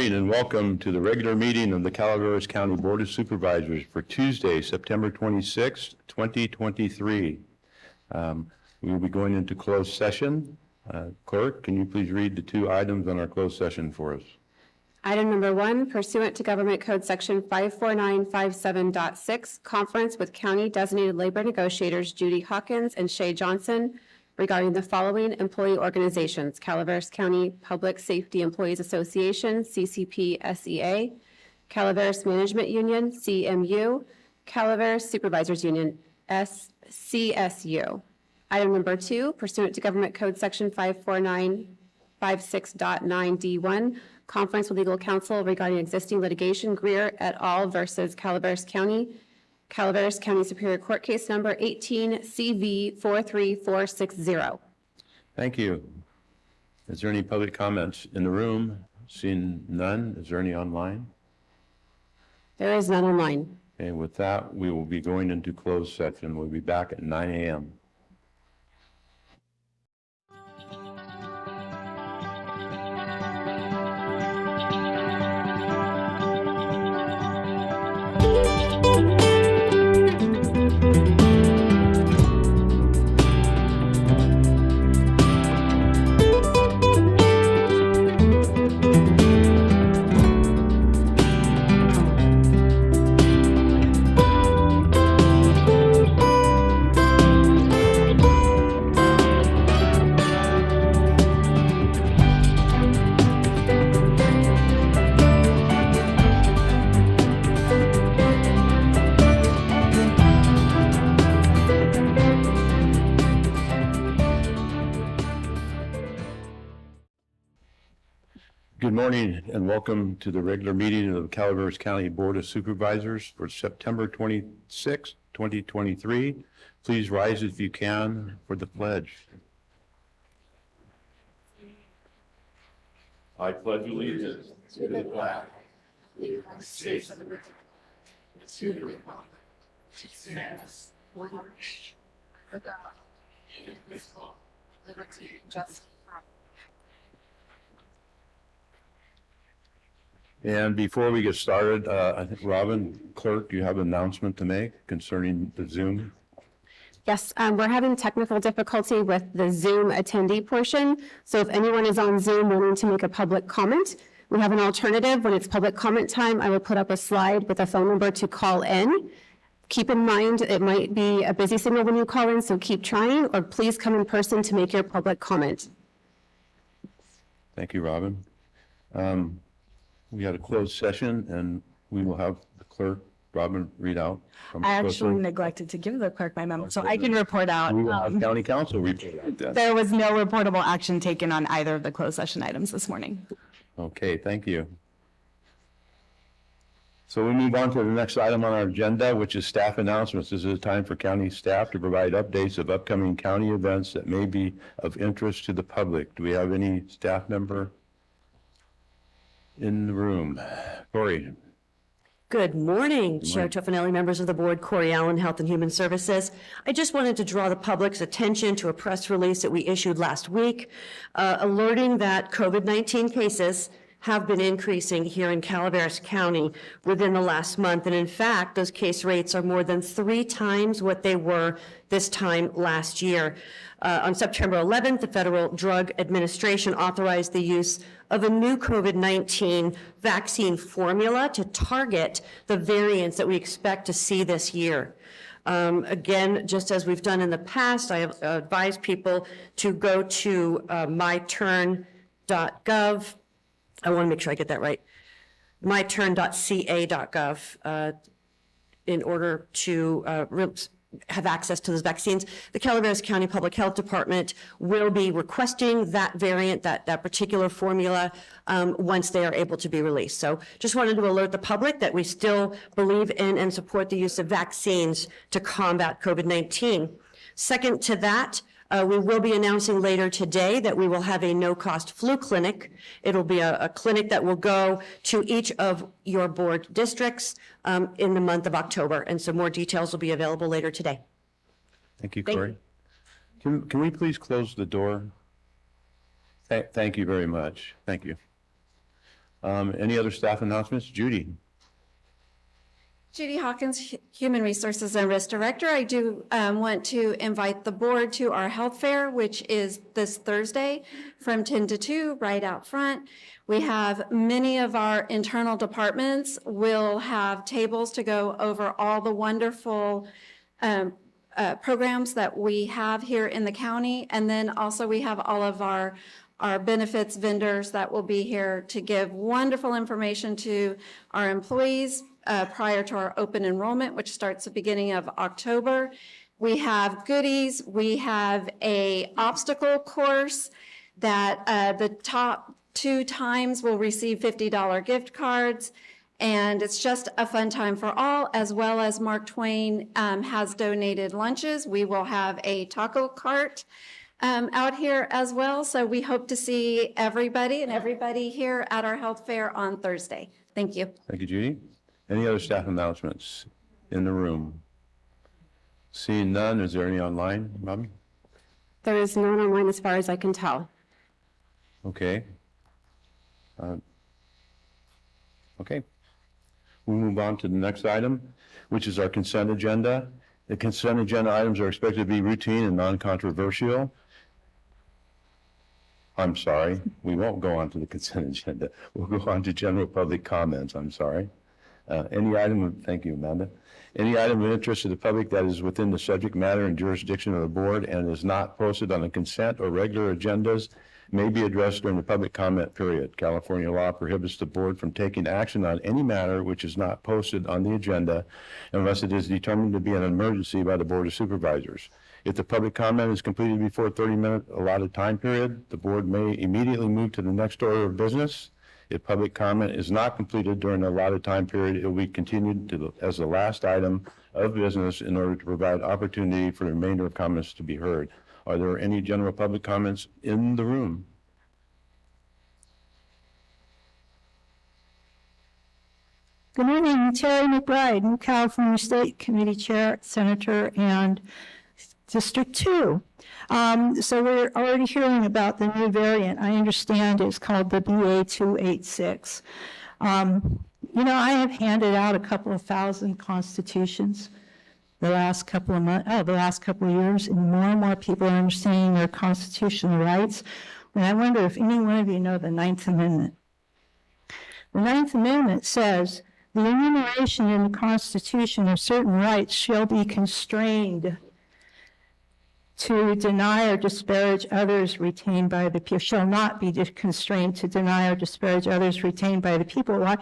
morning and welcome to the regular meeting of the Calaveras County Board of Supervisors for Tuesday, September 26, 2023. We will be going into closed session. Clerk, can you please read the two items on our closed session for us? Item number 1, pursuant to Government Code Section 54957.6, conference with County Designated Labor Negotiators Judy Hawkins and Shay Johnson regarding the following employee organizations: Calaveras County Public Safety Employees Association, CCP-SEA, Calaveras Management Union, CMU, Calaveras Supervisors Union, CSU. Item number 2, pursuant to Government Code Section 54956.9D1, conference with legal counsel regarding existing litigation, Greer et al. Versus Calaveras County, Calaveras County Superior Court Case Number 18 CV 43460. Thank you. Is there any public comments in the room? Seeing none. Is there any online? There is none online. Okay, with that, we will be going into closed session. We'll be back at 9 a.m. Good morning and welcome to the regular meeting of the Calaveras County Board of Supervisors for September 26, 2023. Please rise if you can for the pledge. I pledge allegiance to the flag of the United States of America, to the republic which stands one nation for God, indivisible, liberty and justice. And before we get started, I think Robin, Clerk, do you have an announcement to make concerning the Zoom? Yes, we're having technical difficulty with the Zoom attendee portion. So if anyone is on Zoom wanting to make a public comment, we have an alternative. When it's public comment time, I will put up a slide with a phone number to call in. Keep in mind, it might be a busy signal when you call in, so keep trying, or please come in person to make your public comment. Thank you, Robin. We had a closed session and we will have the clerk, Robin, read out. I actually neglected to give the clerk my memo, so I can report out. We will have county council report out then. There was no reportable action taken on either of the closed session items this morning. Okay, thank you. So we move on to the next item on our agenda, which is staff announcements. This is a time for county staff to provide updates of upcoming county events that may be of interest to the public. Do we have any staff member in the room? Corey. Good morning, Chair Toffanelli, members of the board, Corey Allen, Health and Human Services. I just wanted to draw the public's attention to a press release that we issued last week, alerting that COVID-19 cases have been increasing here in Calaveras County within the last month. And in fact, those case rates are more than 3 times what they were this time last year. On September 11th, the Federal Drug Administration authorized the use of a new COVID-19 vaccine formula to target the variants that we expect to see this year. Again, just as we've done in the past, I have advised people to go to myturn.gov. I want to make sure I get that right. myturn.ca.gov in order to have access to those vaccines. The Calaveras County Public Health Department will be requesting that variant, that particular formula, once they are able to be released. So just wanted to alert the public that we still believe in and support the use of vaccines to combat COVID-19. Second to that, we will be announcing later today that we will have a no-cost flu clinic. It'll be a clinic that will go to each of your board districts in the month of October, and so more details will be available later today. Thank you, Corey. Can we please close the door? Thank you very much. Thank you. Any other staff announcements? Judy? Judy Hawkins, Human Resources and Risk Director. I do want to invite the board to our health fair, which is this Thursday from 10 to 2, right out front. We have many of our internal departments will have tables to go over all the wonderful programs that we have here in the county. And then also we have all of our benefits vendors that will be here to give wonderful information to our employees prior to our open enrollment, which starts the beginning of October. We have goodies. We have a obstacle course that the top 2 times will receive $50 gift cards. And it's just a fun time for all, as well as Mark Twain has donated lunches. We will have a taco cart out here as well. So we hope to see everybody here at our health fair on Thursday. Thank you. Thank you, Judy. Any other staff announcements in the room? Seeing none, is there any online, Robbie? There is none online as far as I can tell. Okay. Okay. We'll move on to the next item, which is our consent agenda. The consent agenda items are expected to be routine and non-controversial. I'm sorry, we won't go on to the consent agenda. We'll go on to general public comments, I'm sorry. Thank you, Amanda. Any item of interest to the public that is within the subject matter and jurisdiction of the board and is not posted on the consent or regular agendas may be addressed during the public comment period. California law prohibits the board from taking action on any matter which is not posted on the agenda unless it is determined to be an emergency by the Board of Supervisors. If the public comment is completed before 30-minute allotted time period, the board may immediately move to the next order of business. If public comment is not completed during the allotted time period, it will be continued as the last item of business in order to provide opportunity for the remainder of comments to be heard. Are there any general public comments in the room? Good morning, Terry McBride, new California State Committee Chair, Senator, and District 2. So we're already hearing about the new variant. I understand it's called the BA286. I have handed out a couple of thousand constitutions the last couple of years, and more people are understanding their constitutional rights. And I wonder if any one of you know the 9th Amendment. The 9th Amendment says, the enumeration in the Constitution of certain rights shall be constrained to deny or disparage others retained by the people, shall not be constrained to deny or disparage others retained by the people. Why?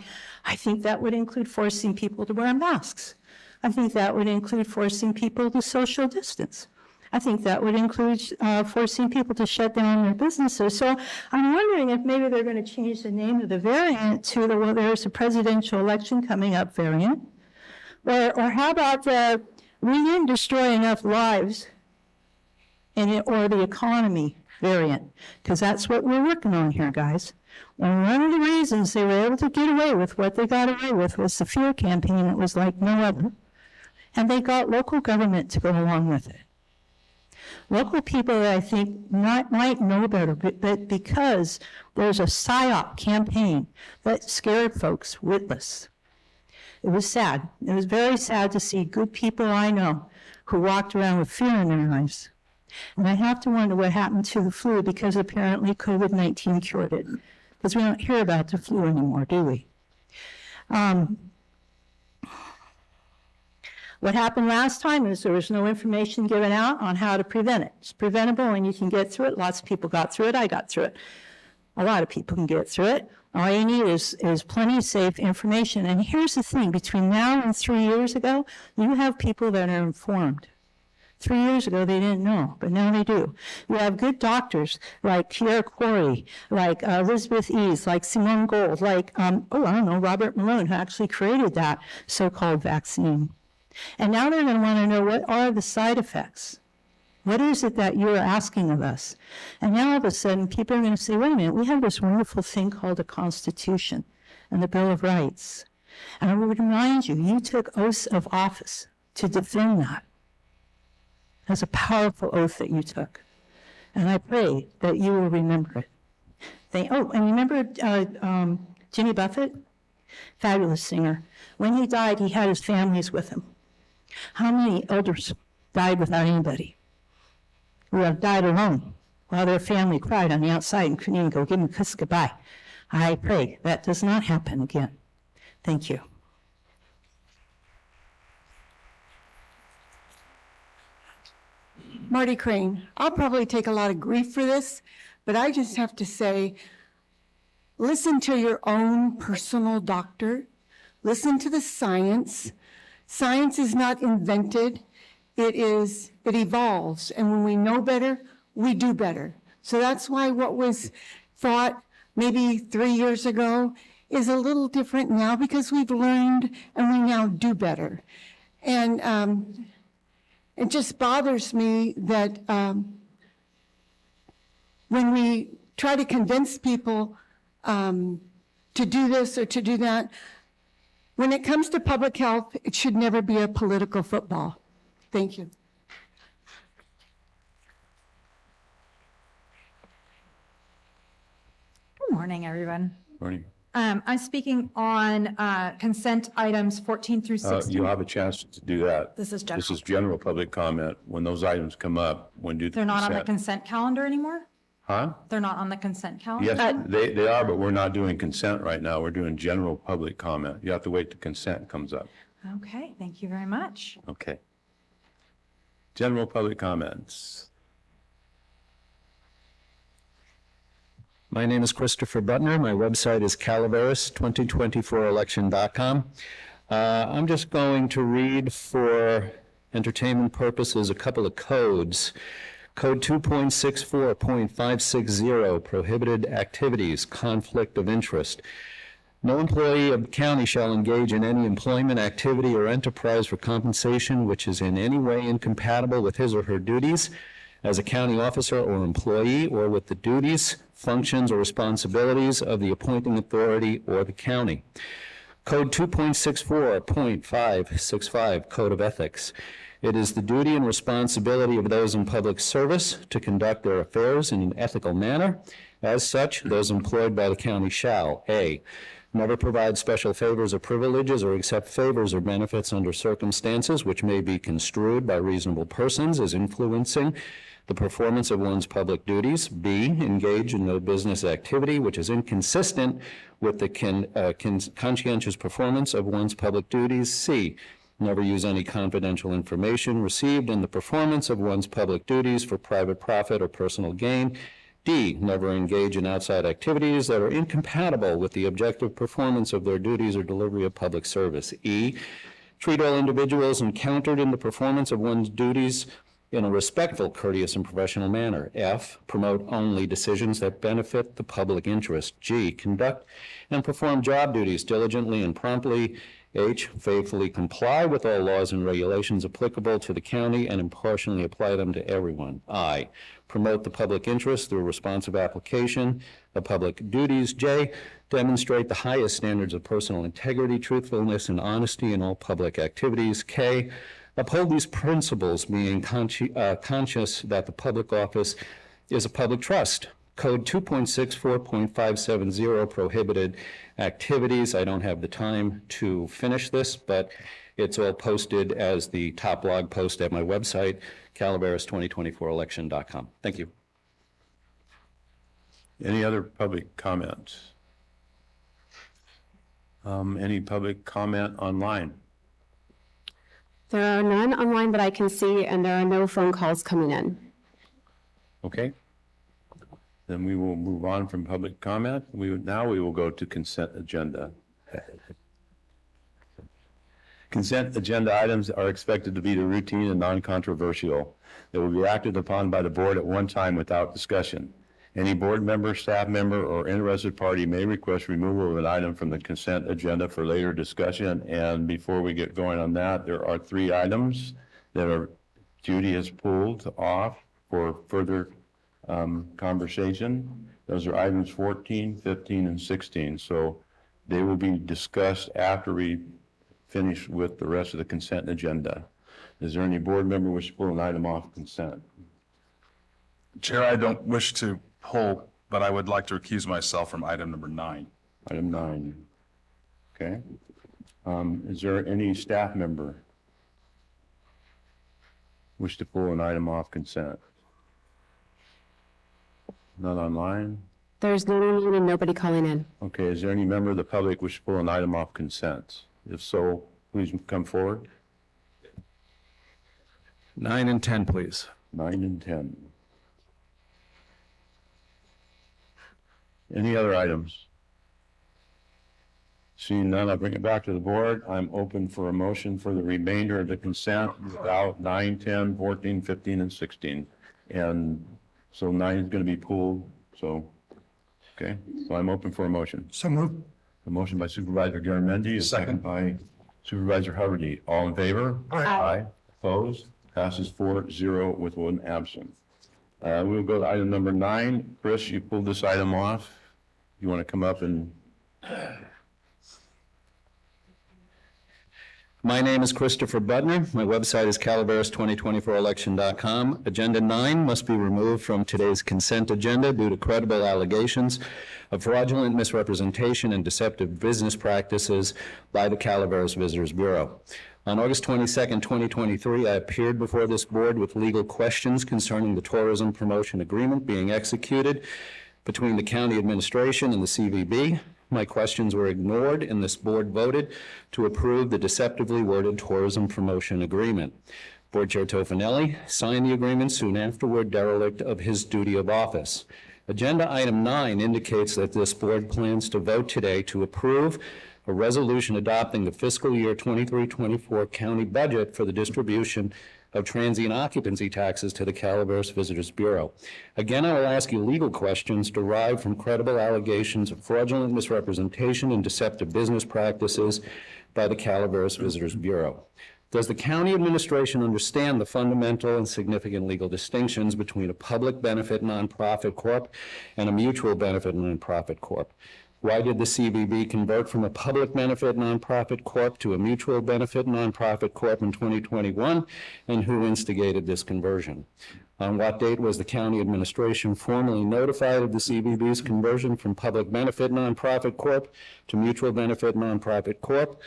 I think that would include forcing people to wear masks. I think that would include forcing people to social distance. I think that would include forcing people to shut down their businesses. So I'm wondering if maybe they're going to change the name of the variant to the, well, there's a presidential election coming up variant. Or how about the we didn't destroy enough lives or the economy variant, because that's what we're working on here, guys. And one of the reasons they were able to get away with what they got away with was the fear campaign. It was like no other. And they got local government to go along with it. Local people that I think might know better, but because there's a PSYOP campaign that scared folks witless. It was sad. It was very sad to see good people I know who walked around with fear in their eyes. And I have to wonder what happened to the flu, because apparently COVID-19 cured it. Because we don't hear about the flu anymore, do we? What happened last time is there was no information given out on how to prevent it. It's preventable and you can get through it. Lots of people got through it. I got through it. A lot of people can get through it. All you need is plenty of safe information. And here's the thing, between now and 3 years ago, you have people that are informed. 3 years ago, they didn't know, but now they do. You have good doctors like Pierre Corey, like Elizabeth Ease, like Simone Gold, like, Robert Malone, who actually created that so-called vaccine. And now they're going to want to know, what are the side effects? What is it that you're asking of us? And now all of a sudden, people are going to say, wait a minute, we have this wonderful thing called a Constitution and the Bill of Rights. And I would remind you, you took oaths of office to defend that. That's a powerful oath that you took. And I pray that you will remember it. And remember Jimmy Buffett, fabulous singer. When he died, he had his families with him. How many elders died without anybody? Who have died alone while their family cried on the outside and couldn't even go give them a kiss goodbye. I pray that does not happen again. Thank you. Marty Crane. I'll probably take a lot of grief for this, but I just have to say, listen to your own personal doctor. Listen to the science. Science is not invented. It evolves. And when we know better, we do better. So that's why what was thought maybe 3 years ago is a little different now, because we've learned and we now do better. And it just bothers me that when we try to convince people to do this or to do that, when it comes to public health, it should never be a political football. Thank you. Good morning, everyone. Morning. I'm speaking on consent items 14 through 16. You'll have a chance to do that. This is general. This is general public comment. When those items come up, when do the They're not on the consent? consent calendar anymore? Huh? They're not on the consent calendar? Yes, they are, but we're not doing consent right now. We're doing general public comment. You have to wait till consent comes up. Okay, thank you very much. Okay. General public comments. My name is Christopher Butner. My website is Calaveras2024election.com. I'm just going to read for entertainment purposes a couple of codes. Code 2.64.560, prohibited activities, conflict of interest. No employee of the county shall engage in any employment, activity, or enterprise for compensation which is in any way incompatible with his or her duties as a county officer or employee, or with the duties, functions, or responsibilities of the appointing authority or the county. Code 2.64.565, Code of Ethics. It is the duty and responsibility of those in public service to conduct their affairs in an ethical manner. As such, those employed by the county shall, A, never provide special favors or privileges or accept favors or benefits under circumstances which may be construed by reasonable persons as influencing the performance of one's public duties. B, engage in no business activity which is inconsistent with the conscientious performance of one's public duties. C, never use any confidential information received in the performance of one's public duties for private profit or personal gain. D, never engage in outside activities that are incompatible with the objective performance of their duties or delivery of public service. E, treat all individuals encountered in the performance of one's duties in a respectful, courteous, and professional manner. F, promote only decisions that benefit the public interest. G, conduct and perform job duties diligently and promptly. H, faithfully comply with all laws and regulations applicable to the county and impartially apply them to everyone. I, promote the public interest through responsive application of public duties. J, demonstrate the highest standards of personal integrity, truthfulness, and honesty in all public activities. K, uphold these principles, being conscious that the public office is a public trust. Code 2.64.570, prohibited activities. I don't have the time to finish this, but it's all posted as the top blog post at my website, Calaveras2024election.com. Thank you. Any other public comments? Any public comment online? There are none online that I can see, and there are no phone calls coming in. Okay. Then we will move on from public comment. Now we will go to consent agenda. Consent agenda items are expected to be routine and non-controversial. They will be acted upon by the board at one time without discussion. Any board member, staff member, or interested party may request removal of an item from the consent agenda for later discussion. And before we get going on that, there are 3 items that Judy has pulled off for further conversation. Those are items 14, 15, and 16. So they will be discussed after we finish with the rest of the consent agenda. Is there any board member wish to pull an item off consent? Chair, I don't wish to pull, but I would like to recuse myself from item number 9. Item 9. Okay. Is there any staff member wish to pull an item off consent? Not online? There's no one and nobody calling in. Okay, is there any member of the public wish to pull an item off consent? If so, please come forward. 9 and 10, please. 9 and 10. Any other items? Seeing none, I'll bring it back to the board. I'm open for a motion for the remainder of the consent without 9, 10, 14, 15, and 16. And so 9 is going to be pulled, so, okay. So I'm open for a motion. So moved. A motion by Supervisor Garamendi, a second by Supervisor Huberty. All in favor? Aye. Opposed? Passes 4-0 with 1 absent. We'll go to item number 9. Chris, you pulled this item off. You want to come up and... My name is Christopher Budner. My website is Calaveras2024election.com. Agenda 9 must be removed from today's consent agenda due to credible allegations of fraudulent misrepresentation and deceptive business practices by the Calaveras Visitors Bureau. On August 22nd, 2023, I appeared before this board with legal questions concerning the tourism promotion agreement being executed between the county administration and the CVB. My questions were ignored, and this board voted to approve the deceptively worded tourism promotion agreement. Board Chair Tofinelli signed the agreement soon afterward, derelict of his duty of office. Agenda item 9 indicates that this board plans to vote today to approve a resolution adopting the fiscal year 23-24 county budget for the distribution of transient occupancy taxes to the Calaveras Visitors Bureau. Again, I will ask you legal questions derived from credible allegations of fraudulent misrepresentation and deceptive business practices by the Calaveras Visitors Bureau. Does the county administration understand the fundamental and significant legal distinctions between a public benefit nonprofit corp and a mutual benefit nonprofit corp? Why did the CVB convert from a public benefit nonprofit corp to a mutual benefit nonprofit corp in 2021, and who instigated this conversion? On what date was the county administration formally notified of the CVB's conversion from public benefit nonprofit corp to mutual benefit nonprofit corp?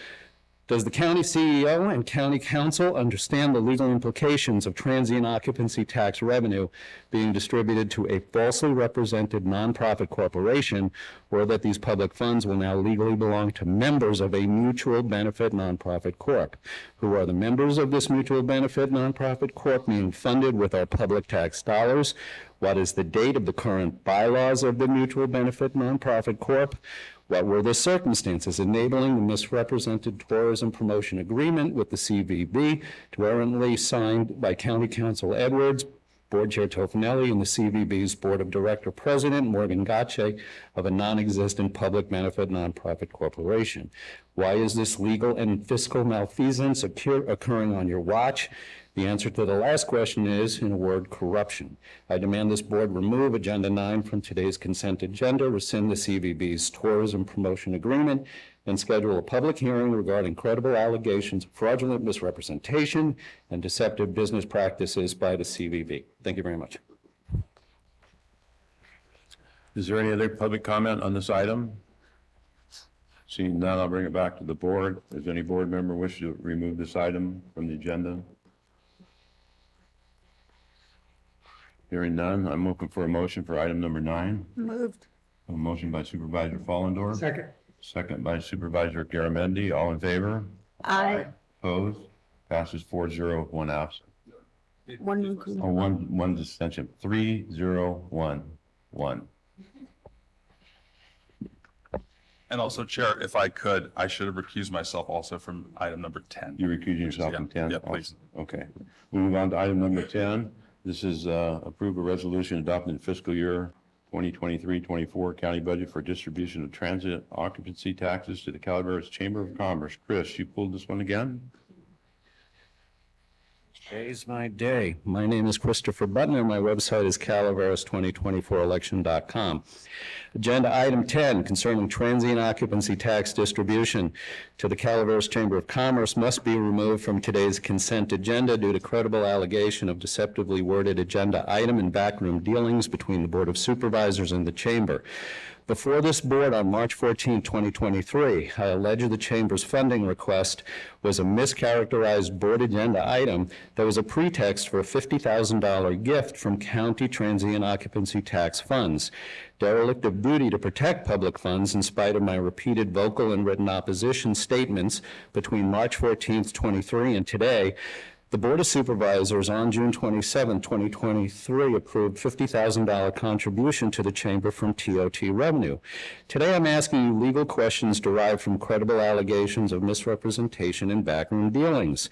Does the county CEO and county council understand the legal implications of transient occupancy tax revenue being distributed to a falsely represented nonprofit corporation, or that these public funds will now legally belong to members of a mutual benefit nonprofit corp? Who are the members of this mutual benefit nonprofit corp being funded with our public tax dollars? What is the date of the current bylaws of the mutual benefit nonprofit corp? What were the circumstances enabling the misrepresented tourism promotion agreement with the CVB, errantly signed by County Council Edwards, Board Chair Tofinelli, and the CVB's Board of Director President Morgan Gotche of a non-existent public benefit nonprofit corporation? Why is this legal and fiscal malfeasance occurring on your watch? The answer to the last question is, in a word, corruption. I demand this board remove Agenda 9 from today's consent agenda, rescind the CVB's tourism promotion agreement, and schedule a public hearing regarding credible allegations of fraudulent misrepresentation and deceptive business practices by the CVB. Thank you very much. Is there any other public comment on this item? Seeing none, I'll bring it back to the board. Does any board member wish to remove this item from the agenda? Hearing none, I'm open for a motion for item number 9. Moved. A motion by Supervisor Follendorf. Second. Second by Supervisor Garamendi. All in favor? Aye. Opposed? Passes 4-0, 1 absent. One. Oh, one dissension. 3-0-1-1. And also, Chair, if I could, I should have recused myself also from item number 10. You recusing yourself Yeah, from 10? yeah, please. Okay. We move on to item number 10. This is approve a resolution adopting the fiscal year 2023-24 county budget for distribution of transit occupancy taxes to the Calaveras Chamber of Commerce. Chris, you pulled this one again? Today's my day. My name is Christopher Butner. My website is Calaveras2024election.com. Agenda item 10 concerning transient occupancy tax distribution to the Calaveras Chamber of Commerce must be removed from today's consent agenda due to credible allegation of deceptively worded agenda item and backroom dealings between the Board of Supervisors and the Chamber. Before this board on March 14, 2023, I allege the Chamber's funding request was a mischaracterized board agenda item that was a pretext for a $50,000 gift from county transient occupancy tax funds. Derelict of duty to protect public funds in spite of my repeated vocal and written opposition statements between March 14th, 23 and today, the Board of Supervisors on June 27, 2023 approved $50,000 contribution to the Chamber from TOT revenue. Today I'm asking you legal questions derived from credible allegations of misrepresentation and backroom dealings.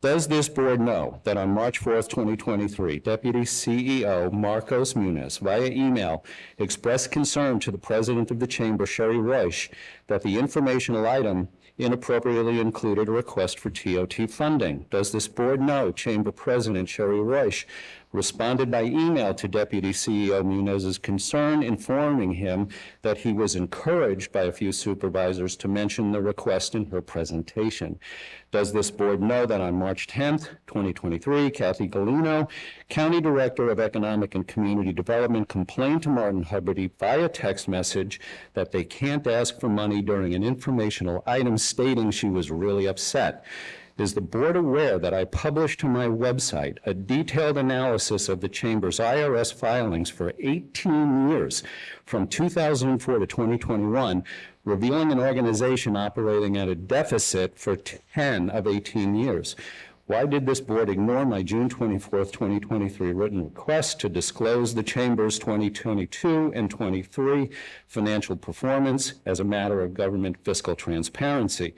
Does this board know that on March 4th, 2023, Deputy CEO Marcos Muniz, via email, expressed concern to the President of the Chamber, Sherry Royce, that the informational item inappropriately included a request for TOT funding? Does this board know Chamber President Sherry Royce responded by email to Deputy CEO Muniz's concern, informing him that he was encouraged by a few supervisors to mention the request in her presentation? Does this board know that on March 10th, 2023, Kathy Galino, County Director of Economic and Community Development, complained to Martin Huberty via text message that they can't ask for money during an informational item, stating she was really upset? Is the board aware that I published to my website a detailed analysis of the Chamber's IRS filings for 18 years, from 2004 to 2021, revealing an organization operating at a deficit for 10 of 18 years? Why did this board ignore my June 24th, 2023 written request to disclose the Chamber's 2022 and 23 financial performance as a matter of government fiscal transparency?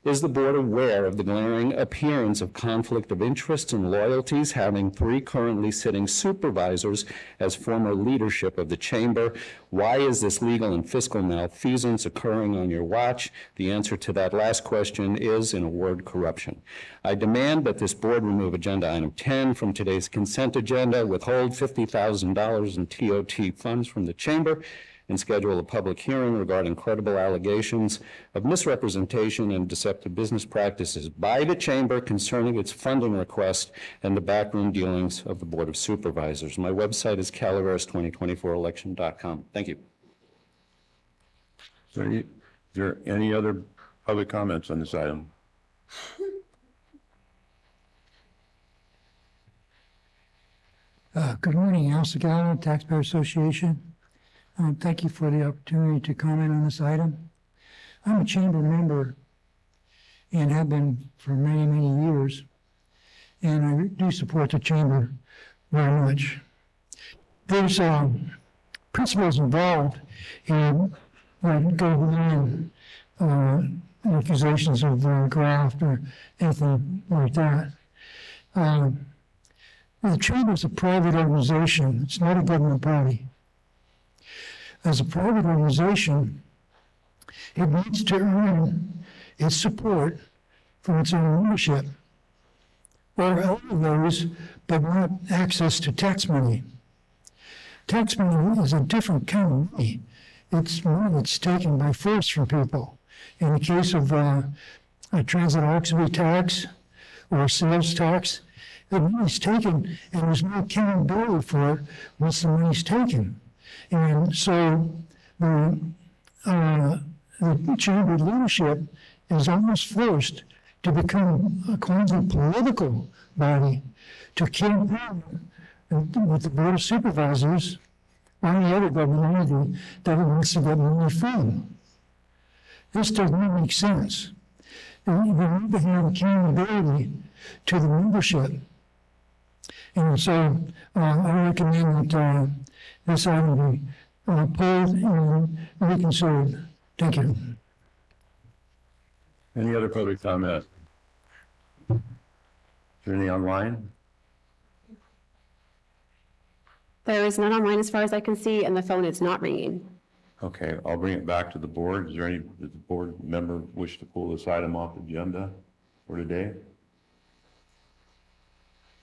Is the board aware of the glaring appearance of conflict of interests and loyalties, having 3 currently sitting supervisors as former leadership of the Chamber? Why is this legal and fiscal malfeasance occurring on your watch? The answer to that last question is, in a word, corruption. I demand that this board remove agenda item 10 from today's consent agenda, withhold $50,000 in TOT funds from the Chamber, and schedule a public hearing regarding credible allegations of misrepresentation and deceptive business practices by the Chamber concerning its funding request and the backroom dealings of the Board of Supervisors. My website is calaveras2024election.com. Thank you. Is there any other public comments on this item? Good morning, Al Segala, Taxpayer Association. Thank you for the opportunity to comment on this item. I'm a Chamber member and have been for many, many years, and I do support the Chamber very much. There's principles involved in what go beyond accusations of graft or anything like that. The Chamber is a private organization. It's not a government body. As a private organization, it needs to earn its support from its own membership, or all of those, but not access to tax money. Tax money is a different kind of money. It's money that's taken by force from people. In the case of a transit auxiliary tax or sales tax, the money's taken and there's no accountability for it once the money's taken. And so the Chamber leadership is almost forced to become a quasi-political body to campaign with the Board of Supervisors or any other government entity that it wants to get money from. This does not make sense. We need to have accountability to the membership. And so I recommend that this item be pulled and reconsidered. Thank you. Any other public comment? Is there any online? There is none online as far as I can see, and the phone is not ringing. Okay, I'll bring it back to the board. Is there any, does the board member wish to pull this item off the agenda for today?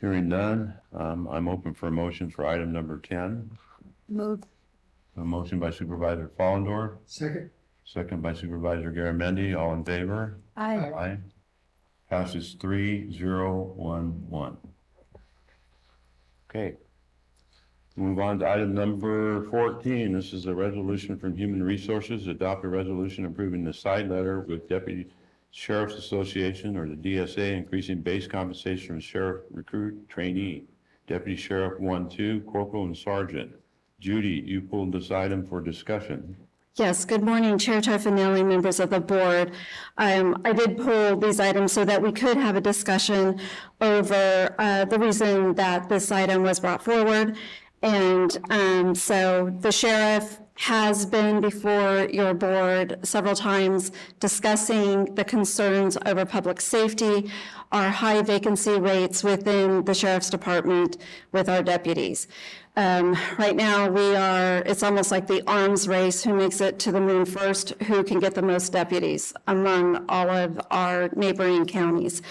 Hearing none, I'm open for a motion for item number 10. Move. A motion by Supervisor Fallendorf. Second. Second by Supervisor Garamendi. All in favor? Aye. Aye. Passes 3-0-1-1. Okay. Move on to item number 14. This is a resolution from Human Resources. Adopt a resolution approving the side letter with Deputy Sheriff's Association, or the DSA, increasing base compensation for sheriff recruit trainee, Deputy Sheriff 1-2, Corporal and Sergeant. Judy, you pulled this item for discussion. Yes, good morning, Chair Toffanelli, members of the board. I did pull these items so that we could have a discussion over the reason that this item was brought forward. And so the sheriff has been before your board several times discussing the concerns over public safety, our high vacancy rates within the sheriff's department with our deputies. Right now it's almost like the arms race, who makes it to the moon first, who can get the most deputies among all of our neighboring counties.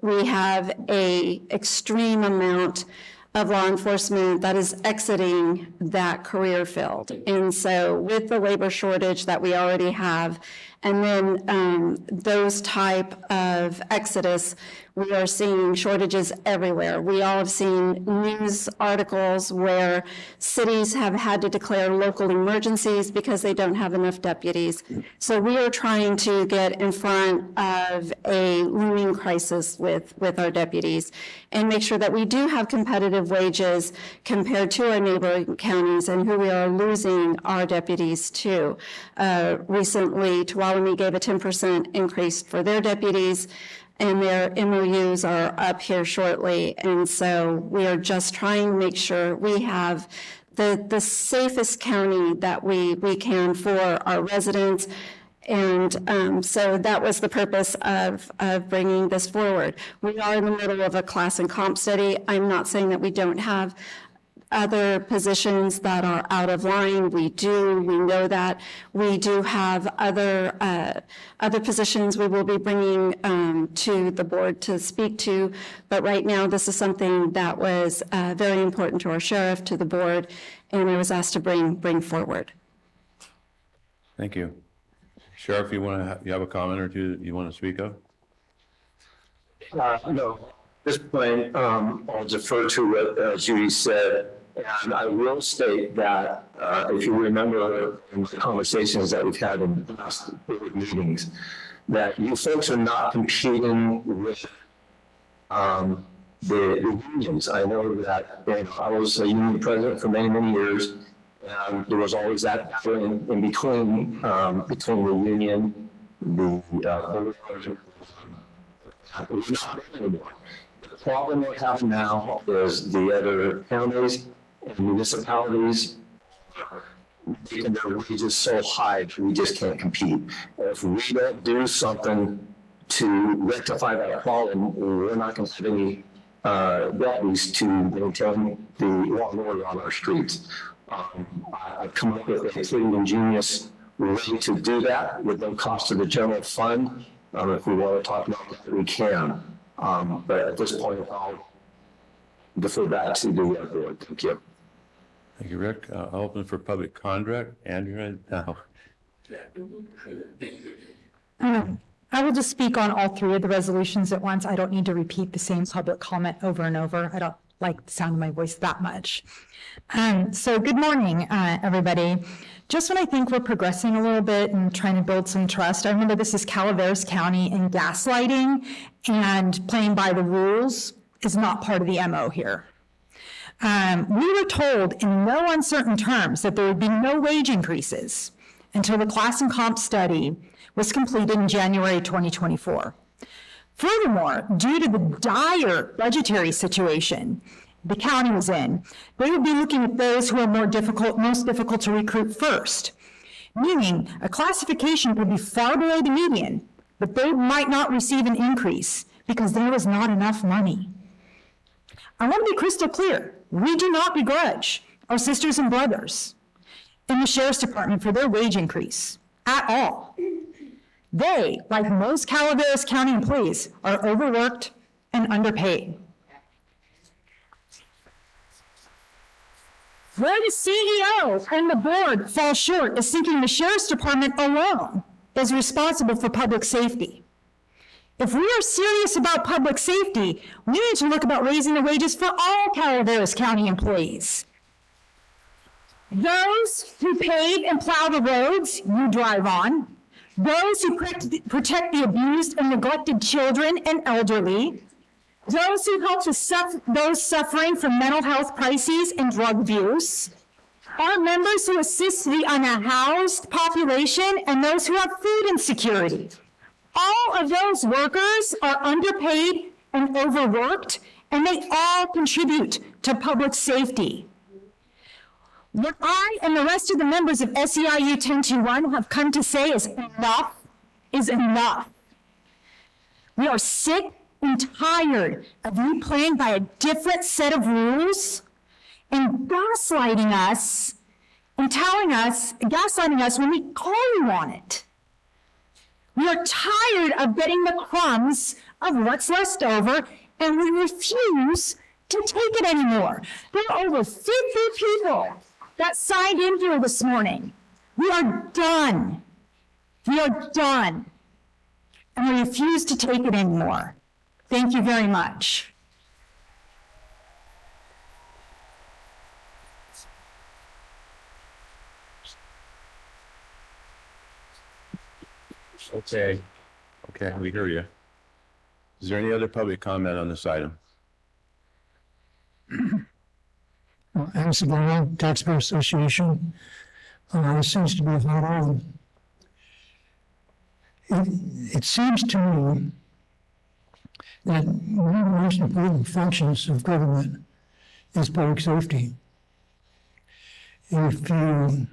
We have an extreme amount of law enforcement that is exiting that career field. And so with the labor shortage that we already have, and then those type of exodus, we are seeing shortages everywhere. We all have seen news articles where cities have had to declare local emergencies because they don't have enough deputies. So we are trying to get in front of a looming crisis with our deputies and make sure that we do have competitive wages compared to our neighboring counties and who we are losing our deputies to. Recently, Tuolumne gave a 10% increase for their deputies, and their MOUs are up here shortly. And so we are just trying to make sure we have the safest county that we can for our residents. And so that was the purpose of bringing this forward. We are in the middle of a class and comp study. I'm not saying that we don't have other positions that are out of line. We know that. We do have other positions we will be bringing to the board to speak to, but right now this is something that was very important to our sheriff, to the board, and I was asked to bring forward. Thank you. Sheriff, you have a comment or two that you want to speak of? No. At this point, I'll defer to what Judy said. And I will state that if you remember in the conversations that we've had in the past board meetings, that you folks are not competing with the unions. I know that I was a union president for many, many years, and there was always that battle in between the union, the we're not there anymore. The problem we have now is the other counties and municipalities making their wages so high that we just can't compete. And if we don't do something to rectify that problem, we're not going to have any deputies to maintain the law and order on our streets. I've come up with a pretty ingenious way to do that with no cost to the general fund. If we want to talk about that, we can. But at this point, I'll defer back to the board. Thank you. Thank you, Rick. I'll open for public conduct. Andrea, now. I will just speak on all three of the resolutions at once. I don't need to repeat the same public comment over and over. I don't like the sound of my voice that much. So good morning, everybody. Just when I think we're progressing a little bit and trying to build some trust, I remember this is Calaveras County, and gaslighting and playing by the rules is not part of the MO here. We were told in no uncertain terms that there would be no wage increases until the class and comp study was completed in January 2024. Furthermore, due to the dire budgetary situation the county was in, they would be looking at those who are most difficult to recruit first, meaning a classification could be far below the median, but they might not receive an increase because there was not enough money. I want to be crystal clear. We do not begrudge our sisters and brothers in the Sheriff's Department for their wage increase at all. They, like most Calaveras County employees, are overworked and underpaid. Where the CEO and the board fall short is thinking the Sheriff's Department alone is responsible for public safety. If we are serious about public safety, we need to look about raising the wages for all Calaveras County employees. Those who pave and plow the roads you drive on, those who protect the abused and neglected children and elderly, those who help those suffering from mental health crises and drug abuse, our members who assist the unhoused population, and those who have food insecurity. All of those workers are underpaid and overworked, and they all contribute to public safety. What I and the rest of the members of SEIU 1021 have come to say is enough is enough. We are sick and tired of you playing by a different set of rules and gaslighting us and gaslighting us when we call you on it. We are tired of getting the crumbs of what's left over, and we refuse to take it anymore. There are over 50 people that signed in here this morning. We are done. We are done. And we refuse to take it anymore. Thank you very much. Okay. Okay, we hear you. Is there any other public comment on this item? As the Taxpayer Association, it seems to be a hot item. It seems to me that one of the most important functions of government is public safety. If you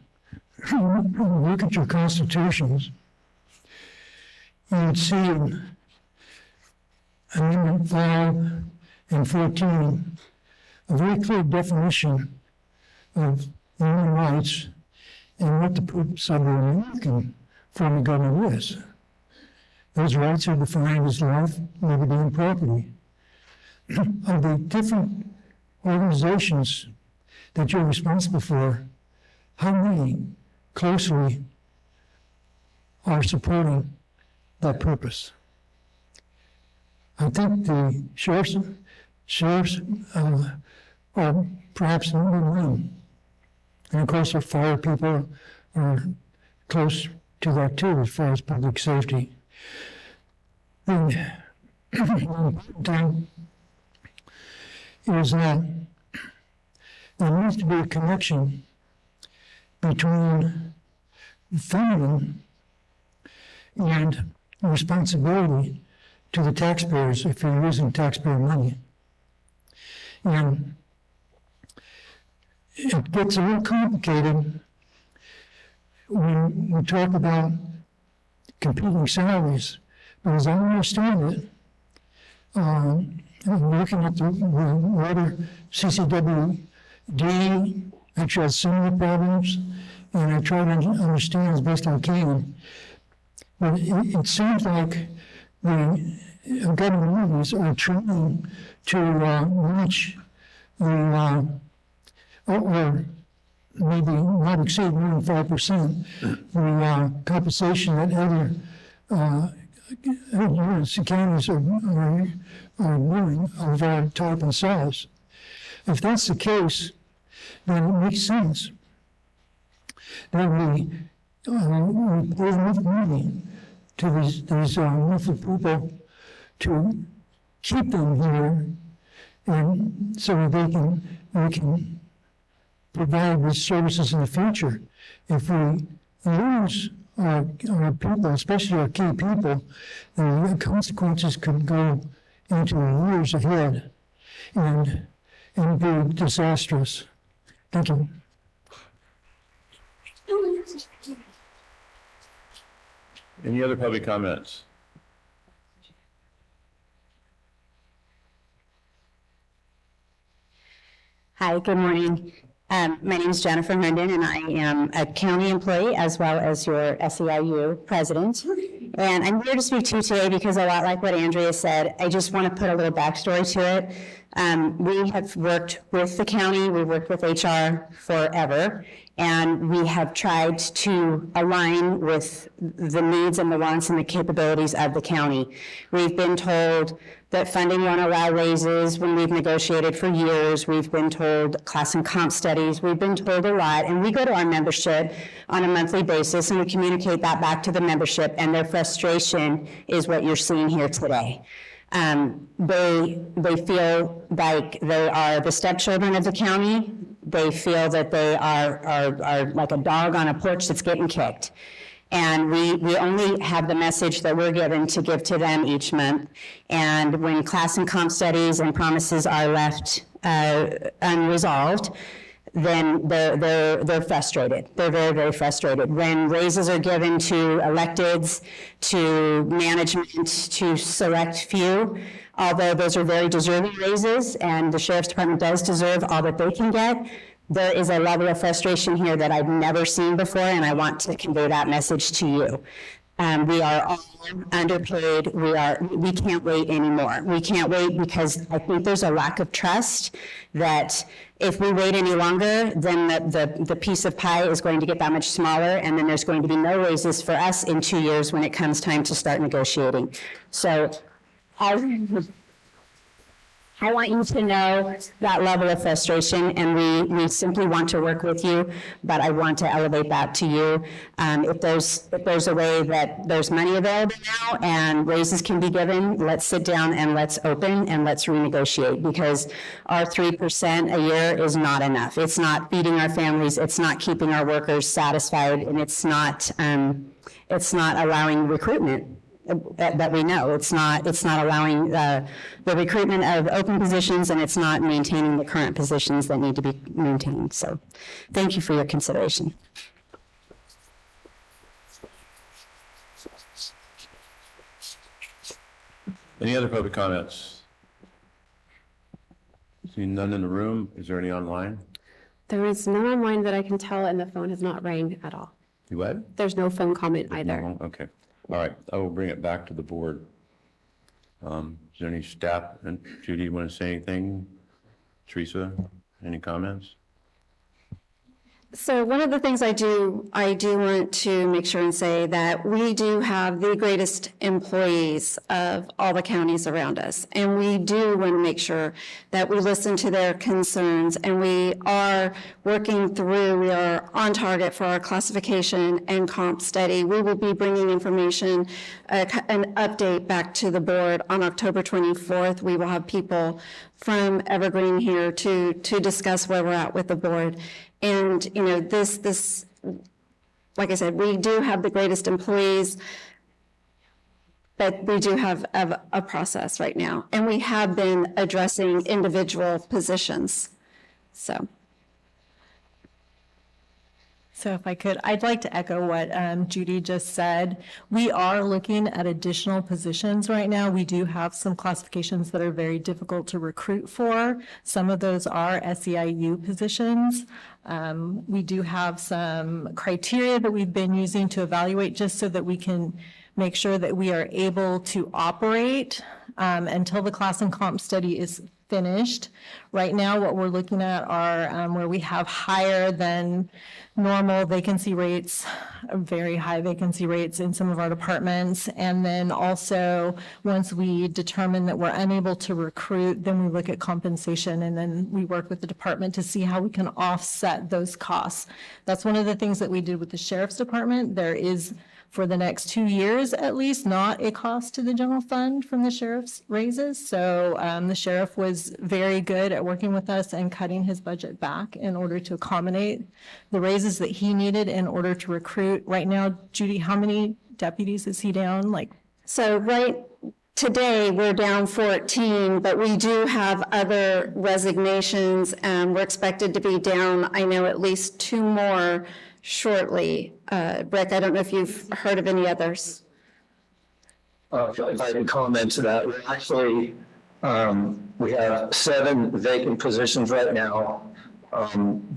look at your constitutions, you would see Amendment 5 and 14 a very clear definition of human rights and what the purpose of the American form of government is. Those rights are defined as life, liberty, and property. Of the different organizations that you're responsible for, how many closely are supporting that purpose? I think the sheriffs are perhaps number one. And of course, our fire people are close to that too, as far as public safety. The important thing is that there needs to be a connection between funding and responsibility to the taxpayers if you're using taxpayer money. And it gets a little complicated when we talk about competing salaries. But as I understand it, I'm looking at the water CCWD, actually has similar problems, and I try to understand as best I can. But it seems like the government entities are trying to match the, or maybe not exceed more than 5%, the compensation that other counties are doing of our type and size. If that's the case, then it makes sense that we pay enough money to these monthly people to keep them here, and so that we can provide these services in the future. If we lose our people, especially our key people, the consequences could go into years ahead and be disastrous. Thank you. Any other public comments? Hi, good morning. My name is Jennifer Herndon, and I am a county employee as well as your SEIU president. And I'm here to speak to you today because, a lot like what Andrea said, I just want to put a little backstory to it. We have worked with the county, we've worked with HR forever, And we have tried to align with the needs and the wants and the capabilities of the county. We've been told that funding won't allow raises when we've negotiated for years. We've been told class and comp studies. We've been told a lot. And we go to our membership on a monthly basis and we communicate that back to the membership, and their frustration is what you're seeing here today. They feel like they are the stepchildren of the county. They feel that they are like a dog on a porch that's getting kicked. And we only have the message that we're given to give to them each month. And when class and comp studies and promises are left unresolved, then they're frustrated. They're very, very frustrated. When raises are given to electeds, to management, to select few, although those are very deserving raises, and the Sheriff's Department does deserve all that they can get, there is a level of frustration here that I've never seen before, and I want to convey that message to you. We are all underpaid. We can't wait anymore. We can't wait because I think there's a lack of trust that if we wait any longer, then the piece of pie is going to get that much smaller, and then there's going to be no raises for us in 2 years when it comes time to start negotiating. So I want you to know that level of frustration, and we simply want to work with you, but I want to elevate that to you. If there's a way that there's money available now and raises can be given, let's sit down and let's open and let's renegotiate, because our 3% a year is not enough. It's not feeding our families, it's not keeping our workers satisfied, and it's not allowing recruitment that we know. It's not allowing the recruitment of open positions, and it's not maintaining the current positions that need to be maintained. So thank you for your consideration. Any other public comments? Seeing none in the room, is there any online? There is none online that I can tell, and the phone has not rang at all. You what? There's no phone comment either. No? Okay. All right, I will bring it back to the board. Is there any staff, and Judy, you want to say anything? Teresa, any comments? So one of the things I do want to make sure and say that we do have the greatest employees of all the counties around us. And we do want to make sure that we listen to their concerns, and we are we are on target for our classification and comp study. We will be bringing information, an update back to the board on October 24th. We will have people from Evergreen here to discuss where we're at with the board. And, you know, this, like I said, we do have the greatest employees, but we do have a process right now. And we have been addressing individual positions, so. So if I could, I'd like to echo what Judy just said. We are looking at additional positions right now. We do have some classifications that are very difficult to recruit for. Some of those are SEIU positions. We do have some criteria that we've been using to evaluate just so that we can make sure that we are able to operate until the class and comp study is finished. Right now, what we're looking at are where we have higher than normal vacancy rates, very high vacancy rates in some of our departments. And then also, once we determine that we're unable to recruit, then we look at compensation, and then we work with the department to see how we can offset those costs. That's one of the things that we did with the Sheriff's Department. There is, for the next 2 years at least, not a cost to the general fund from the sheriff's raises. So the sheriff was very good at working with us and cutting his budget back in order to accommodate the raises that he needed in order to recruit. Right now, Judy, how many deputies is he down? So right today, we're down 14, but we do have other resignations, and we're expected to be down, I know, at least 2 more shortly. Rick, I don't know if you've heard of any others. If I can comment to that, we actually, we have 7 vacant positions right now.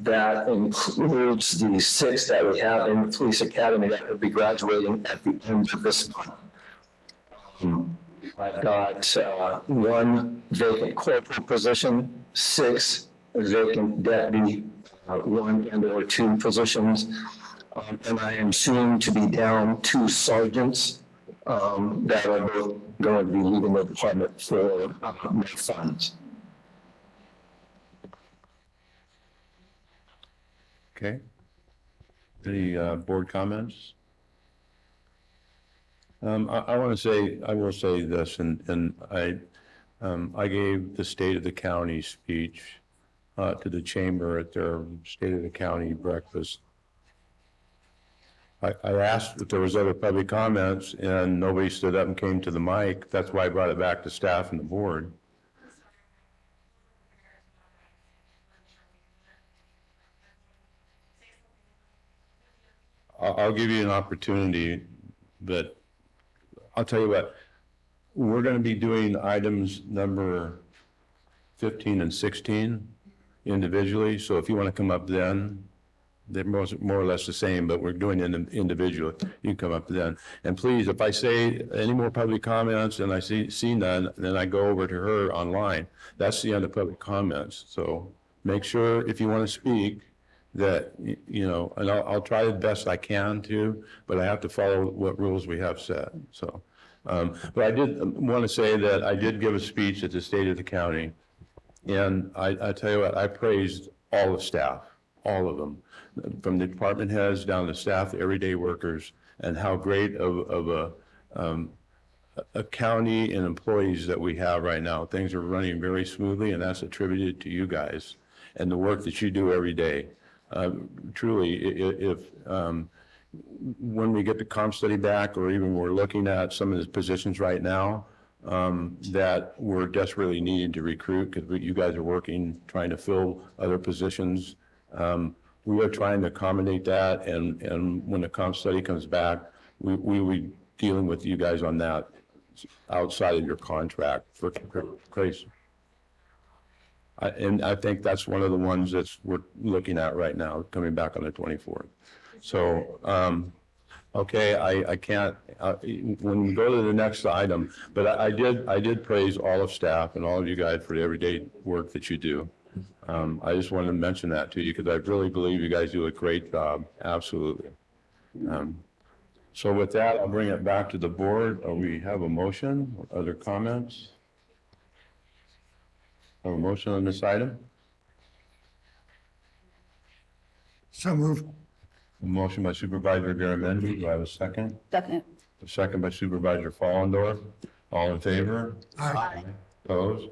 That includes the 6 that we have in the police academy that will be graduating at the end of this month. I've got 1 vacant corporal position, 6 vacant deputy one and or two positions. And I am soon to be down 2 sergeants that are both going to be leaving the department for my funds. Okay. Any board comments? I will say this, and I gave the State of the County speech to the chamber at their State of the County breakfast. I asked if there was other public comments, and nobody stood up and came to the mic. That's why I brought it back to staff and the board. I'll give you an opportunity, but I'll tell you what, we're going to be doing items number 15 and 16 individually. So if you want to come up then, they're more or less the same, but we're doing it individually. You can come up then. And please, if I say any more public comments and I see none, then I go over to her online. That's the end of public comments. So make sure if you want to speak that, you know, and I'll try the best I can to, but I have to follow what rules we have set. So, but I did want to say that I did give a speech at the State of the County, and I tell you what, I praised all the staff, all of them, from the department heads down to staff, the everyday workers, and how great of a county and employees that we have right now. Things are running very smoothly, and that's attributed to you guys and the work that you do every day. Truly, if when we get the comp study back, or even we're looking at some of the positions right now that we're desperately needing to recruit, because you guys are working, trying to fill other positions. We are trying to accommodate that, and when the comp study comes back, we will be dealing with you guys on that outside of your contract for crazy. And I think that's one of the ones that we're looking at right now, coming back on the 24th. So, okay, I can't, when we go to the next item, but I did praise all of staff and all of you guys for the everyday work that you do. I just wanted to mention that to you because I really believe you guys do a great job, absolutely. So with that, I'll bring it back to the board. We have a motion, other comments? Have a motion on this item? So moved. A motion by Supervisor Garamendi. Do I have a second? Second. A second by Supervisor Fallendorf. All in favor? Aye. Opposed?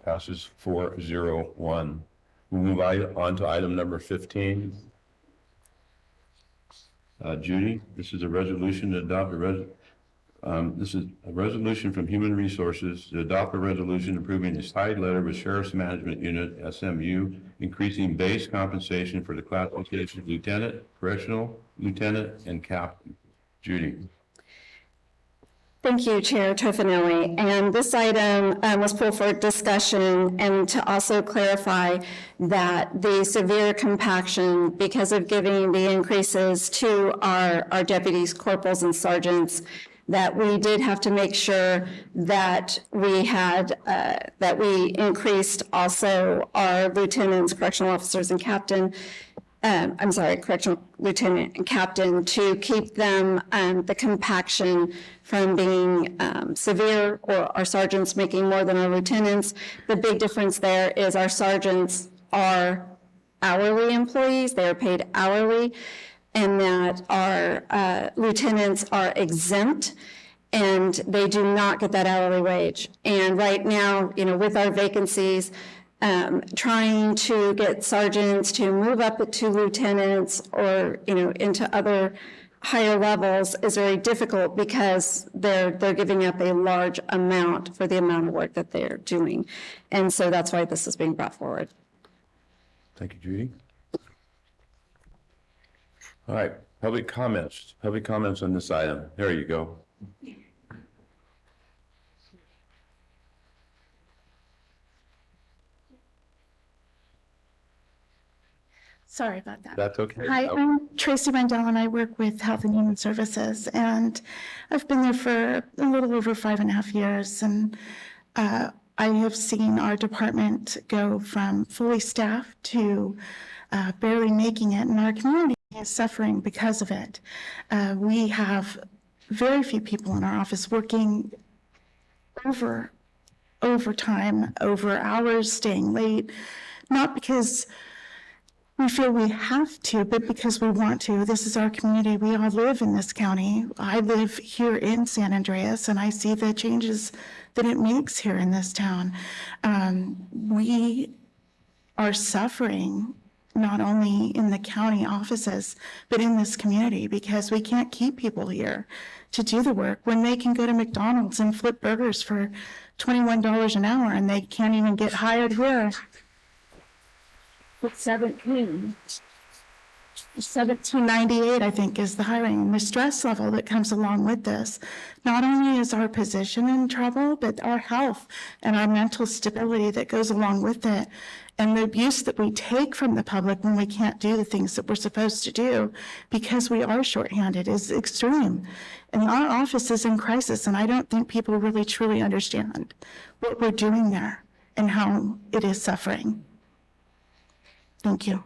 Passes 4-0-1. We'll move on to item number 15. Judy, this is a resolution to adopt this is a resolution from Human Resources to adopt a resolution approving a side letter with Sheriff's Management Unit, SMU, increasing base compensation for the classifications Lieutenant, Correctional Lieutenant, and Captain. Judy. Thank you, Chair Tofinelli. And this item was pulled for discussion and to also clarify that the severe compaction, because of giving the increases to our deputies, corporals, and sergeants, that we did have to make sure that we had, that we increased also our lieutenants, correctional officers, and captain, correctional lieutenant and captain, to keep them, the compaction from being severe, or our sergeants making more than our lieutenants. The big difference there is our sergeants are hourly employees, they are paid hourly, and that our lieutenants are exempt, and they do not get that hourly wage. And right now, you know, with our vacancies, trying to get sergeants to move up to lieutenants or, you know, into other higher levels is very difficult because they're giving up a large amount for the amount of work that they're doing. And so that's why this is being brought forward. Thank you, Judy. All right, public comments on this item. There you go. Sorry about that. That's okay. Hi, I'm Tracy Rendell, and I work with Health and Human Services, and I've been there for a little over 5.5 years. And I have seen our department go from fully staffed to barely making it, and our community is suffering because of it. We have very few people in our office working overtime, over hours, staying late, not because we feel we have to, but because we want to. This is our community. We all live in this county. I live here in San Andreas, and I see the changes that it makes here in this town. We are suffering not only in the county offices, but in this community, because we can't keep people here to do the work when they can go to McDonald's and flip burgers for $21 an hour, and they can't even get hired here. It's 1798, I think, is the hiring, and the stress level that comes along with this. Not only is our position in trouble, but our health and our mental stability that goes along with it, and the abuse that we take from the public when we can't do the things that we're supposed to do because we are shorthanded is extreme. And our office is in crisis, and I don't think people really truly understand what we're doing there and how it is suffering. Thank you.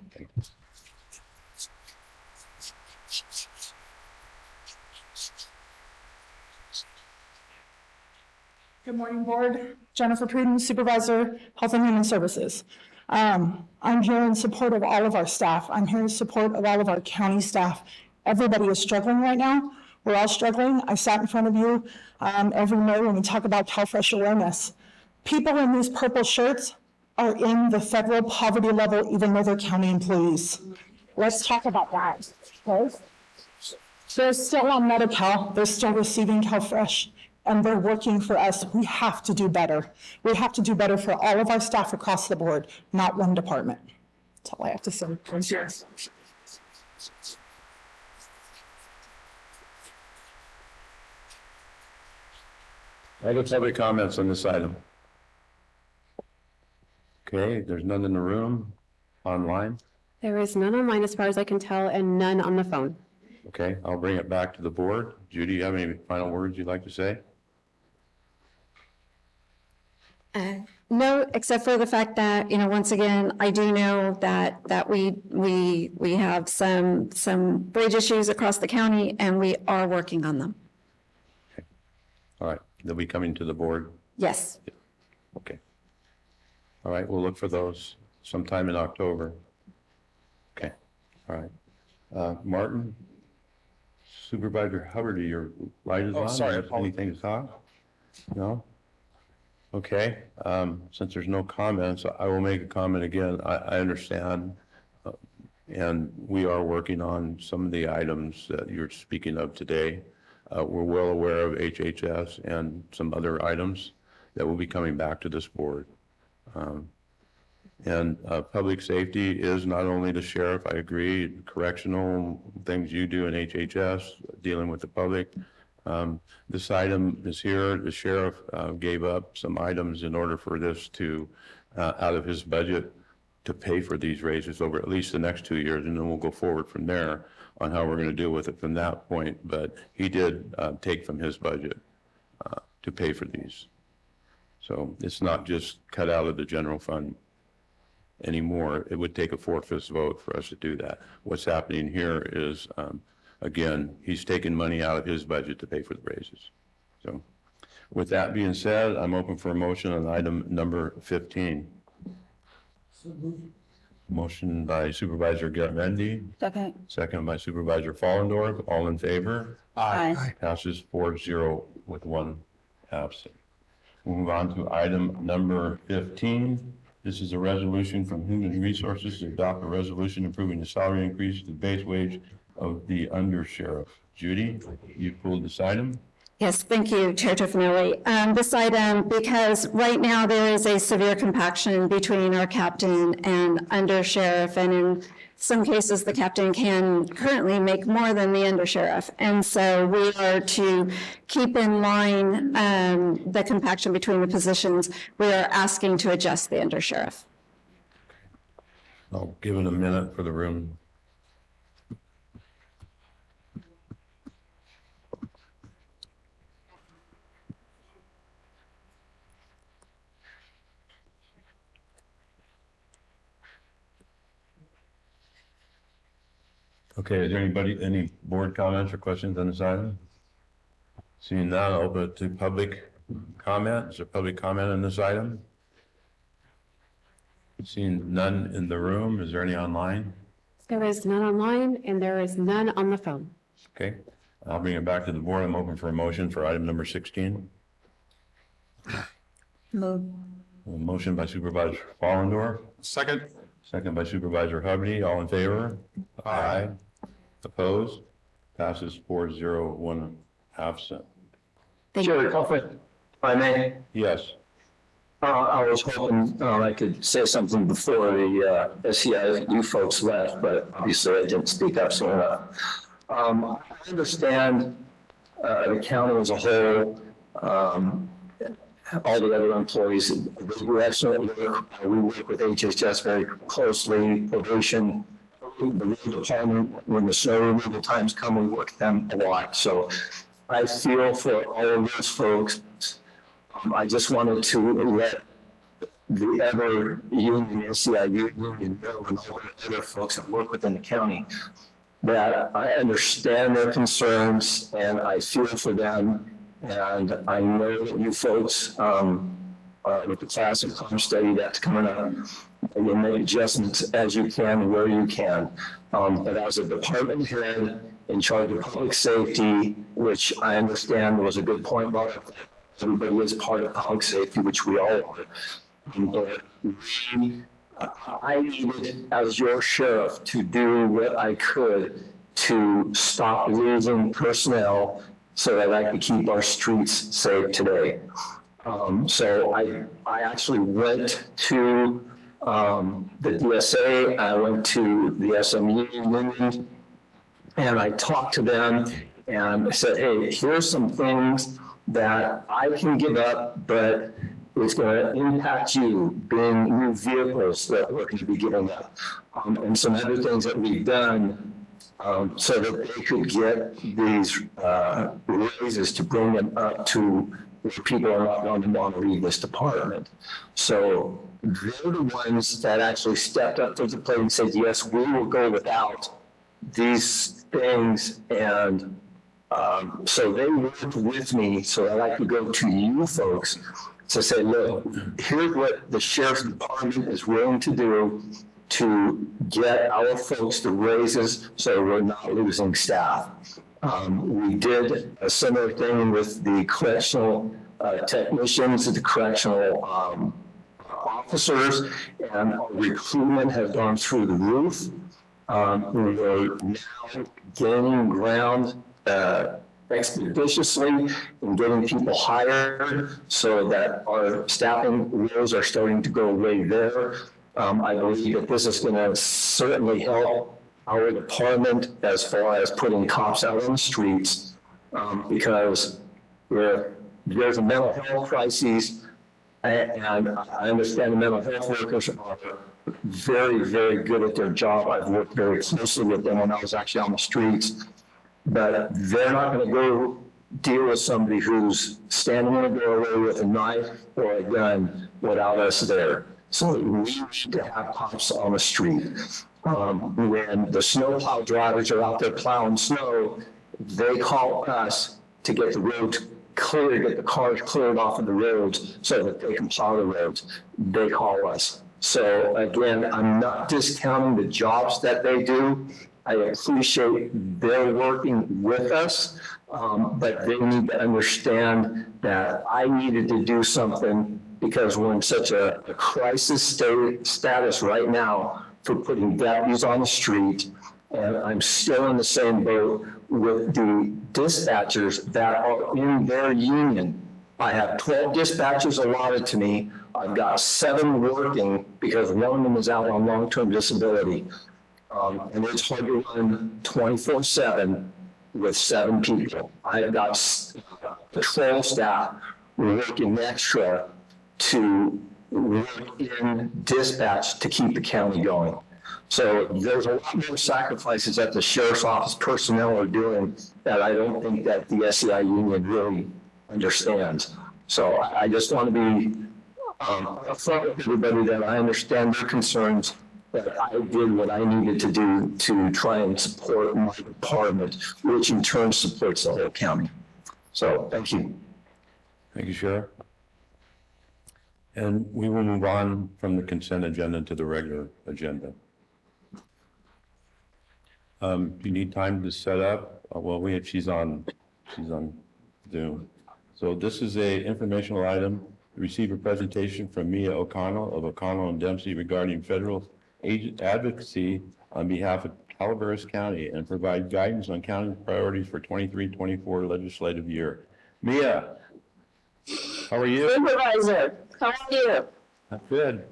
Good morning, Board. Jennifer Pruden, Supervisor, Health and Human Services. I'm here in support of all of our staff. I'm here in support of all of our county staff. Everybody is struggling right now. We're all struggling. I sat in front of you every May when we talk about CalFresh awareness. People in these purple shirts are in the federal poverty level, even though they're county employees. Let's talk about that, okay? They're still on Medi-Cal. They're still receiving CalFresh, and they're working for us. We have to do better. We have to do better for all of our staff across the board, not one department. That's all I have to say. Any public comments on this item? Okay, there's none in the room, online. There is none online as far as I can tell, and none on the phone. Okay, I'll bring it back to the board. Judy, you have any final words you'd like to say? No, except for the fact that, once again, I do know that we have some bridge issues across the county, and we are working on them. Okay. All right, they'll be coming to the board? Yes. Okay. All right, we'll look for those sometime in October. Okay, all right. Martin, Supervisor Hubbard, your light is on? Sorry. Anything to talk? No? Okay, since there's no comments, I will make a comment again. I understand, and we are working on some of the items that you're speaking of today. We're well aware of HHS and some other items that will be coming back to this board. And public safety is not only the sheriff, I agree, correctional things you do in HHS, dealing with the public. This item is here. The sheriff gave up some items in order for this to, out of his budget, to pay for these raises over at least the next 2 years, and then we'll go forward from there on how we're going to deal with it from that point. But he did take from his budget to pay for these. So it's not just cut out of the general fund anymore. It would take a 4/5 vote for us to do that. What's happening here is, again, he's taking money out of his budget to pay for the raises. So with that being said, I'm open for a motion on item number 15. Motion by Supervisor Garamendi. Second. Second by Supervisor Fallendorf. All in favor? Aye. Passes 4-0 with one absent. We'll move on to item number 15. This is a resolution from Human Resources to adopt a resolution approving the salary increase to the base wage of the undersheriff. Judy, you pulled this item? Yes, thank you, Chair Toffanelli. This item, because right now there is a severe compaction between our captain and undersheriff, and in some cases, the captain can currently make more than the undersheriff. And so we are to keep in line the compaction between the positions. We are asking to adjust the undersheriff. I'll give it a minute for the room. Okay, is there any board comments or questions on this item? Seeing none, I'll open it to public comment. Is there public comment on this item? Seeing none in the room, is there any online? There is none online, and there is none on the phone. Okay, I'll bring it back to the board. I'm open for a motion for item number 16. Move. A motion by Supervisor Fallendorf, Second. second by Supervisor Hovde. All in favor? Aye. Opposed? Passes 4-0, 1 absent. Chair Coffin, if I may. Yes. I was hoping I could say something before the SEIU folks left, but obviously I didn't speak up soon enough. I understand the county as a whole, all the other employees, we actually work, we work with HHS very closely, probation, the road department, when the snow removal times come, we work with them a lot. So I feel for all of those folks. I just wanted to let the other union, SEIU union, know, and all the other folks that work within the county, that I understand their concerns and I feel for them. And I know that you folks, with the class of comp study that's coming up, you'll make adjustments as you can, where you can. But as a department head in charge of public safety, which I understand was a good point about it, everybody is part of public safety, which we all are. But I needed, as your sheriff, to do what I could to stop losing personnel so that I could keep our streets safe today. So I actually went to the DSA, I went to the SMU union, and I talked to them and I said, hey, here's some things that I can give up, but it's going to impact you, being new vehicles that we're going to be giving up, and some other things that we've done so that they could get these raises to bring them up to where people are not going to want to leave this department. So they're the ones that actually stepped up to the plate and said, yes, we will go without these things. And so they worked with me so that I could go to you folks to say, look, here's what the sheriff's department is willing to do to get our folks the raises so we're not losing staff. We did a similar thing with the correctional technicians, the correctional officers, and our recruitment has gone through the roof. We're now gaining ground expeditiously in getting people hired so that our staffing rules are starting to go away there. I believe that this is going to certainly help our department as far as putting cops out on the streets, because there's a mental health crisis, and I understand the mental health workers are very, very good at their job. I've worked very closely with them when I was actually on the streets, but they're not going to go deal with somebody who's standing in a doorway with a knife or a gun without us there. So we need to have cops on the street. When the snowplow drivers are out there plowing snow, they call us to get the roads clear, get the cars cleared off of the roads so that they can plow the roads. They call us. So again, I'm not discounting the jobs that they do. I appreciate they're working with us, but they need to understand that I needed to do something because we're in such a crisis status right now for putting deputies on the street. And I'm still in the same boat with the dispatchers that are in their union. I have 12 dispatchers allotted to me. I've got 7 working because one of them is out on long-term disability. And it's hard to run 24/7 with 7 people. I've got patrol staff working extra to work in dispatch to keep the county going. So there's a lot more sacrifices that the sheriff's office personnel are doing that I don't think that the SEI union really understands. So I just want to be upfront with everybody that I understand their concerns, but I did what I needed to do to try and support my department, which in turn supports the whole county. So, thank you. Thank you, Sheriff. And we will move on from the consent agenda to the regular agenda. Do you need time to set up? Well, she's on Zoom. So this is a informational item. Receive a presentation from Mia O'Connell of O'Connell and Dempsey regarding federal agent advocacy on behalf of Calaveras County and provide guidance on county priorities for 23-24 legislative year. Mia, how are you? Supervisor, how are you? I'm good.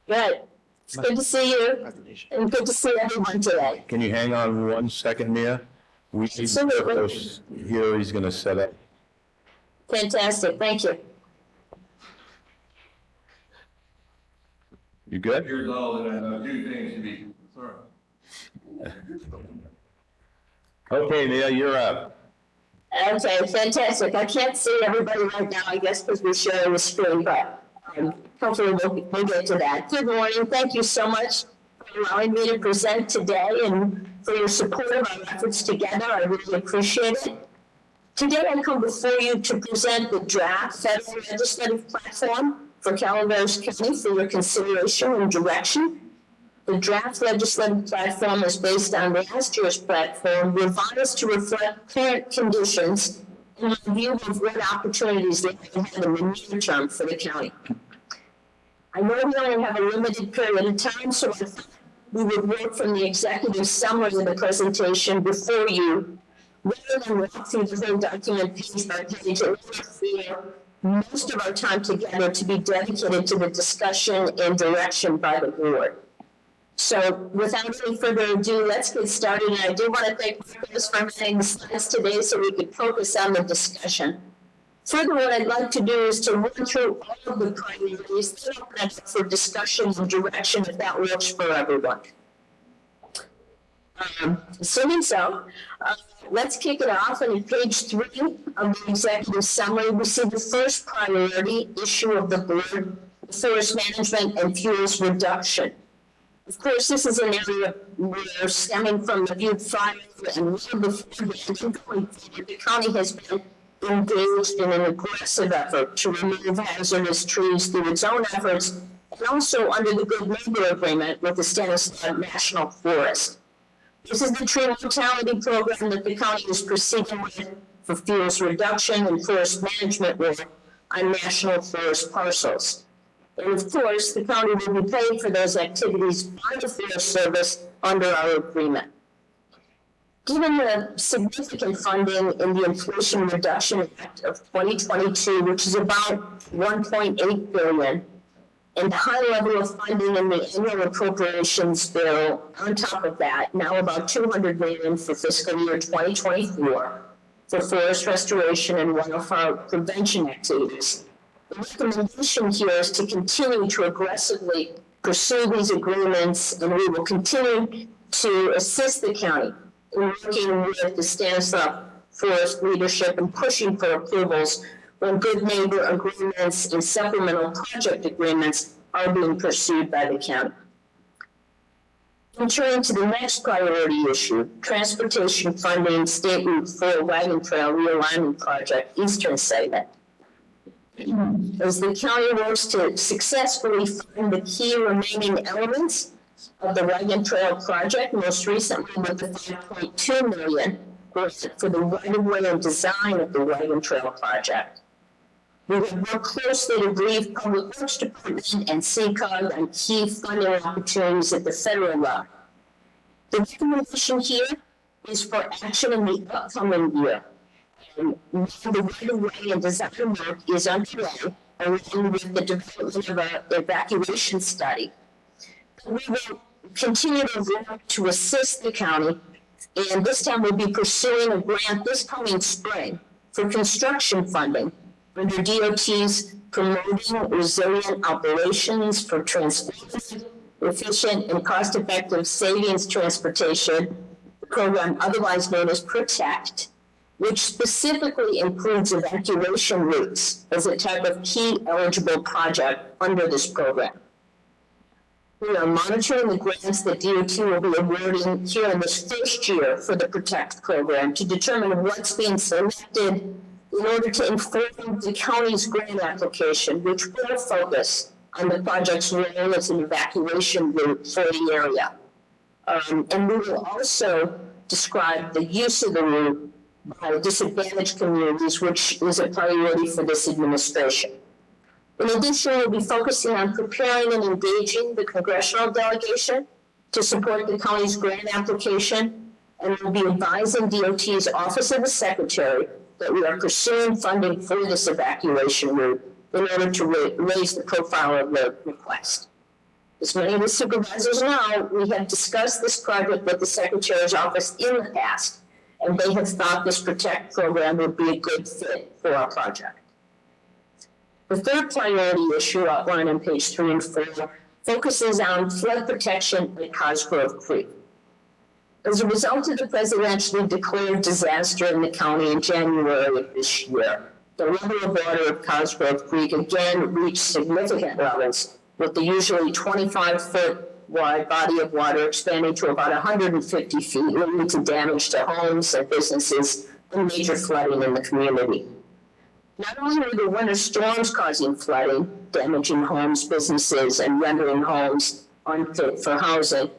Good. It's good to see you and good to see everyone today. Can you hang on 1 second, Mia? We need Absolutely. here. He's going to set up. Fantastic. Thank you. You good? Years old and I do things to be sorry. Okay, Mia, you're up. Okay, fantastic. I can't see everybody right now, I guess, because we're sharing the screen, but hopefully we'll get to that. Good morning. Thank you so much for allowing me to present today and for your support of our efforts together. I really appreciate it. Today I come before you to present the draft federal legislative platform for Calaveras County for your consideration and direction. The draft legislative platform is based on last year's platform, revised to reflect current conditions and a view of what opportunities lie ahead in the near term for the county. I know we only have a limited period of time, so I thought we would work from the executive summary of the presentation before you, rather than walk through the whole document page by page. In order for most of our time together to be dedicated to the discussion and direction by the board. So without any further ado, let's get started. And I do want to thank Chris for having the slides today so we could focus on the discussion. Further, what I'd like to do is to run through all of the priorities, then open up for discussion and direction if that works for everyone. Assuming so, let's kick it off. And on page 3 of the executive summary, we see the first priority issue of the board, forest management and fuels reduction. Of course, this is an area where, stemming from the Butte fire and before the county has been engaged in an aggressive effort to remove hazardous trees through its own efforts, and also under the Good Neighbor Agreement with the Stanislaus National Forest. This is the tree mortality program that the county is proceeding with for fuels reduction and forest management work on national forest parcels. And of course, the county will be paying for those activities by the Forest Service under our agreement. Given the significant funding in the Inflation Reduction Act of 2022, which is about $1.8 billion, and the high level of funding in the annual appropriations bill on top of that, now about $200 million for fiscal year 2024 for forest restoration and wildfire prevention activities. The recommendation here is to continue to aggressively pursue these agreements, and we will continue to assist the county in working with the Stanislaus Forest leadership and pushing for approvals when good neighbor agreements and supplemental project agreements are being pursued by the county. And turning to the next priority issue, transportation funding, State Route 4 Wagon Trail Realignment Project, Eastern segment. As the county works to successfully fund the key remaining elements of the Wagon Trail project, most recently with the $5.2 million for the right-of-way and design of the Wagon Trail project. We will work closely to brief Public Works Department and CCOG on key funding opportunities at the federal level. The recommendation here is for action in the upcoming year. And the right-of-way and design work is underway, along with the development of an evacuation study. We will continue to work to assist the county, and this time we'll be pursuing a grant this coming spring for construction funding under DOT's Promoting Resilient Operations for Transformative, Efficient, and Cost-Effective Savings Transportation, the program otherwise known as PROTECT, which specifically includes evacuation routes as a type of key eligible project under this program. We are monitoring the grants that DOT will be awarding here in this first year for the PROTECT program to determine what's being selected in order to inform the county's grant application, which will focus on the project's role as an evacuation route for the area. And we will also describe the use of the route by disadvantaged communities, which is a priority for this administration. In addition, we'll be focusing on preparing and engaging the congressional delegation to support the county's grant application, and we'll be advising DOT's Office of the Secretary that we are pursuing funding for this evacuation route in order to raise the profile of the request. As many of the supervisors know, we have discussed this project with the Secretary's office in the past, and they have thought this PROTECT program would be a good fit for our project. The third priority issue outlined on page 3 and 4 focuses on flood protection at Cosgrove Creek. As a result of the presidentially declared disaster in the county in January of this year, the level of water of Cosgrove Creek again reached significant levels, with the usually 25-foot wide body of water expanding to about 150 feet, leading to damage to homes and businesses and major flooding in the community. Not only were the winter storms causing flooding, damaging homes, businesses, and rendering homes unfit for housing,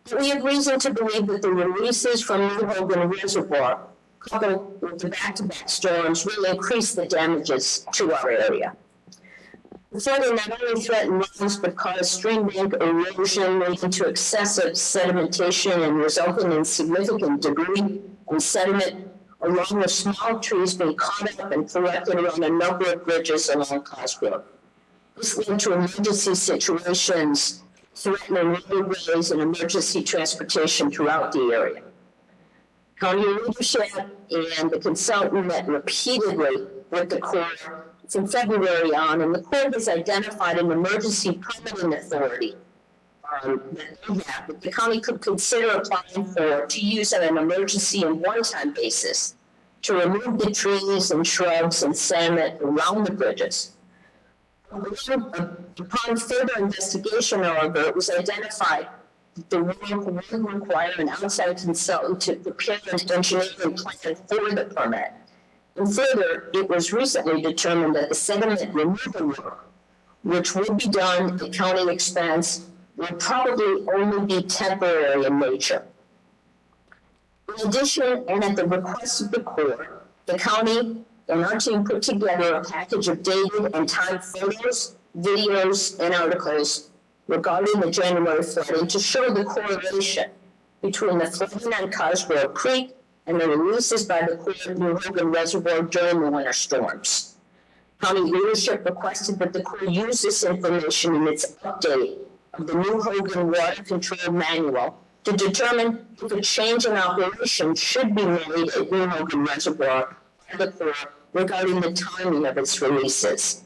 but we have reason to believe that the releases from New Hogan Reservoir, coupled with the back-to-back storms, will increase the damages to our area. The flooding not only threatened roads, but caused stream bank erosion, leading to excessive sedimentation and resulting in significant debris and sediment, along with small trees being caught up and collected around a number of bridges along Cosgrove. This led to emergency situations threatening roadways and emergency transportation throughout the area. County leadership and the consultant met repeatedly with the Corps from February on, and the Corps has identified an emergency permitting authority that the county could consider applying for to use on an emergency and one-time basis to remove the trees and shrubs and sediment around the bridges. Upon further investigation, however, it was identified that the work would require an outside consultant to prepare an engineering plan for the permit. And further, it was recently determined that the sediment removal work, which would be done at county expense, will probably only be temporary in nature. In addition, and at the request of the Corps, the county and our team put together a package of dated and timed photos, videos, and articles regarding the January flooding to show the correlation between the flooding on Cosgrove Creek and the releases by the Corps of New Hogan Reservoir during the winter storms. County leadership requested that the Corps use this information in its update of the New Hogan Water Control Manual to determine if a change in operation should be made at New Hogan Reservoir by the Corps regarding the timing of its releases.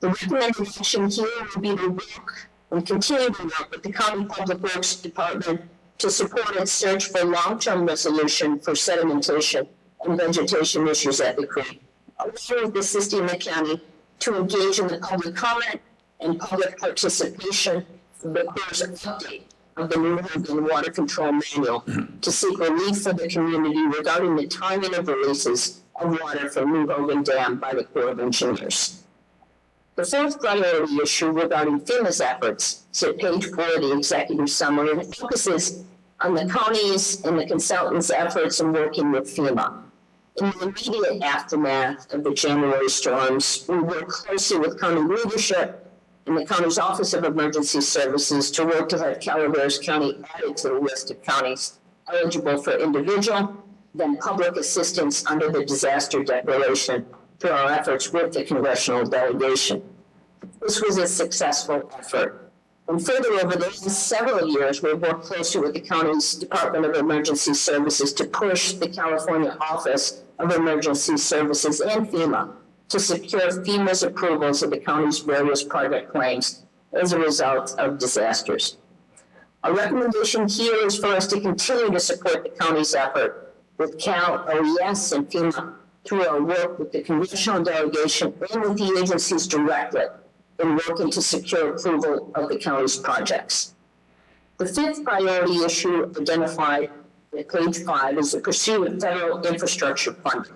The recommended action here will be to work and continue to work with the County Public Works Department to support its search for long-term resolution for sedimentation and vegetation issues at the creek, along with assisting the county to engage in the public comment and public participation for the Corps' update of the New Hogan Water Control Manual to seek relief for the community regarding the timing of releases of water from New Hogan Dam by the Corps of Engineers. The fourth priority issue regarding FEMA's efforts is at page 4 of the executive summary, and it focuses on the county's and the consultants' efforts in working with FEMA. In the immediate aftermath of the January storms, we worked closely with county leadership and the county's Office of Emergency Services to work to have Calaveras County added to the list of counties eligible for individual, then public assistance under the disaster declaration through our efforts with the congressional delegation. This was a successful effort. And further, over the last several years, we've worked closely with the county's Department of Emergency Services to push the California Office of Emergency Services and FEMA to secure FEMA's approvals of the county's various project claims as a result of disasters. Our recommendation here is for us to continue to support the county's effort with Cal, OES, and FEMA through our work with the congressional delegation and with the agencies directly in working to secure approval of the county's projects. The fifth priority issue identified at page 5 is the pursuit of federal infrastructure funding.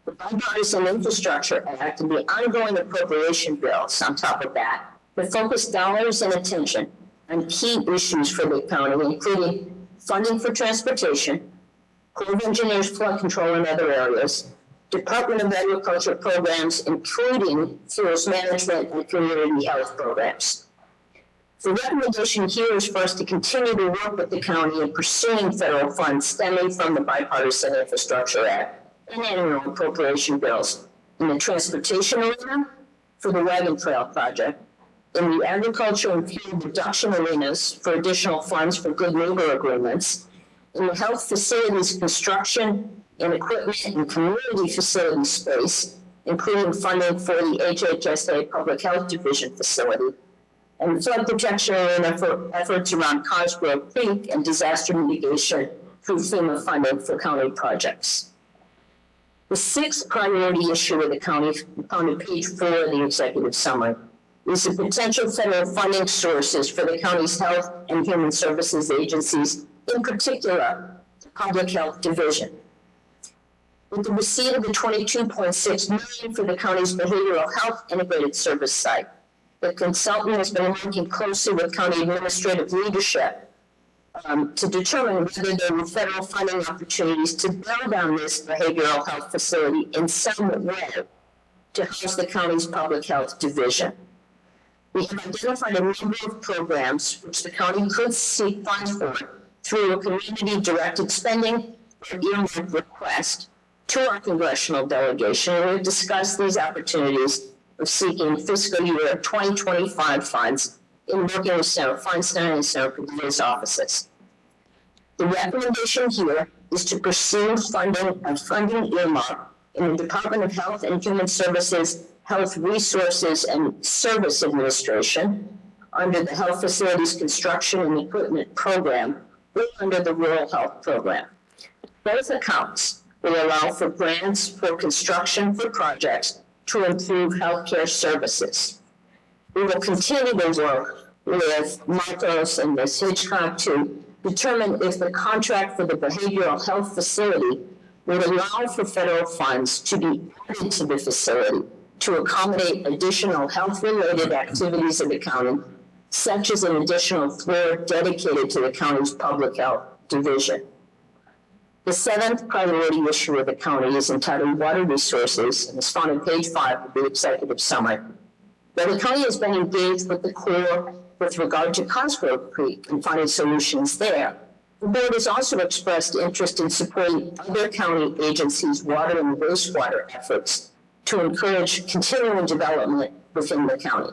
The Bipartisan Infrastructure Act and the ongoing appropriation bills on top of that that focus dollars and attention on key issues for the county, including funding for transportation, Corps of Engineers flood control in other areas, Department of Agriculture programs, including fuels management and community health programs. The recommendation here is for us to continue to work with the county in pursuing federal funds stemming from the Bipartisan Infrastructure Act and annual appropriation bills in the transportation arena for the Wagon Trail project, in the agriculture and fuel reduction arenas for additional funds for good neighbor agreements, in the health facilities construction and equipment and community facility space, including funding for the HHSA Public Health Division facility, and flood protection arena for efforts around Cosgrove Creek and disaster mitigation through FEMA funding for county projects. The sixth priority issue of the county, found on page 4 of the executive summary, is the potential federal funding sources for the county's health and human services agencies, in particular, the Public Health Division. With the receipt of the $22.6 million for the county's behavioral health integrated service site, the consultant has been working closely with county administrative leadership to determine whether there were federal funding opportunities to build on this behavioral health facility in some way to house the county's public health division. We have identified a number of programs which the county could seek funds for through a community-directed spending or earmark request to our congressional delegation, and we've discussed these opportunities of seeking fiscal year 2025 funds in working with Senator Feinstein and Senator Padilla's offices. The recommendation here is to pursue funding earmark in the Department of Health and Human Services Health Resources and Service Administration under the Health Facilities Construction and Equipment Program or under the Rural Health Program. Both accounts will allow for grants for construction for projects to improve healthcare services. We will continue to work with Marcos and Ms. Hitchcock to determine if the contract for the behavioral health facility would allow for federal funds to be added to the facility to accommodate additional health-related activities of the county, such as an additional floor dedicated to the county's public health division. The seventh priority issue of the county is entitled Water Resources and is found on page 5 of the executive summary. While the county has been engaged with the Corps with regard to Cosgrove Creek and finding solutions there, the board has also expressed interest in supporting other county agencies' water and wastewater efforts to encourage continuing development within the county.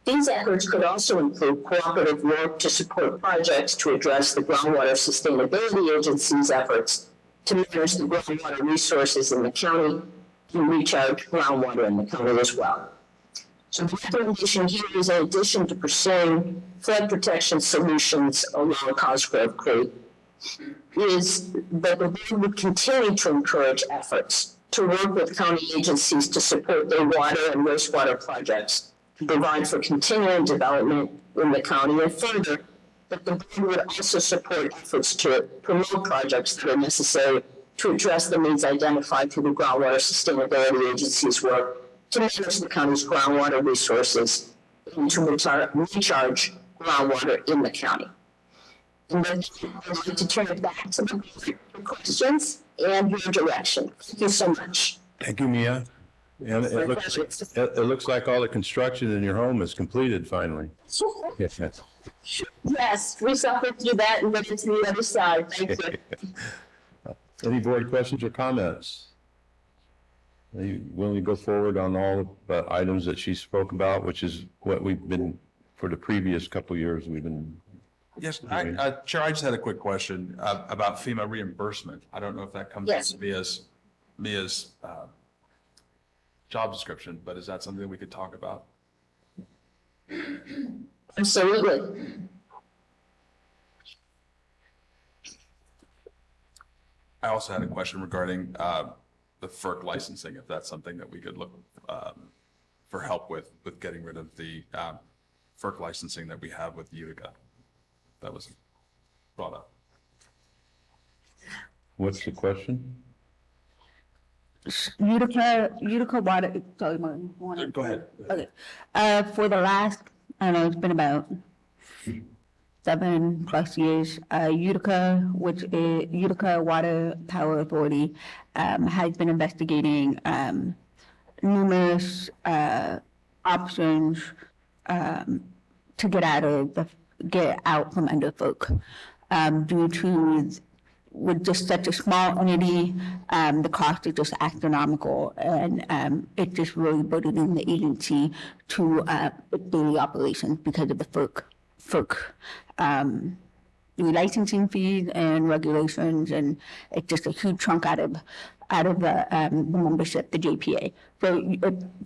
These efforts could also include cooperative work to support projects to address the Groundwater Sustainability Agency's efforts to manage the groundwater resources in the county and recharge groundwater in the county as well. So the recommendation here is, in addition to pursuing flood protection solutions along Cosgrove Creek, is that the board would continue to encourage efforts to work with county agencies to support their water and wastewater projects to provide for continuing development in the county, and further, that the board would also support efforts to promote projects that are necessary to address the needs identified through the Groundwater Sustainability Agency's work to manage the county's groundwater resources and to recharge groundwater in the county. And then I'd like to turn it back to the board for questions and your direction. Thank you so much. Thank you, Mia. And it looks like all the construction in your home is completed finally. Yes. Yes, we suffered through that and went to the other side. Thank you. Any board questions or comments? Are you willing to go forward on all the items that she spoke about, which is what we've been, for the previous couple of years, we've been. Yes, Chair, I just had a quick question about FEMA reimbursement. I don't know if that comes into Mia's job description, but is that something that we could talk about? Absolutely. I also had a question regarding the FERC licensing, if that's something that we could look for help with getting rid of the FERC licensing that we have with Utica. That was brought up. What's the question? Utica water, sorry, Martin. Go ahead. Okay. For the last, I don't know, it's been about 7+ years, Utica, which is Utica Water Power Authority, has been investigating numerous options to get out from under FERC due to with just such a small entity, the cost is just astronomical, and it just really burdening the agency to daily operations because of the FERC licensing fees and regulations, and it's just a huge chunk out of the membership, the JPA. So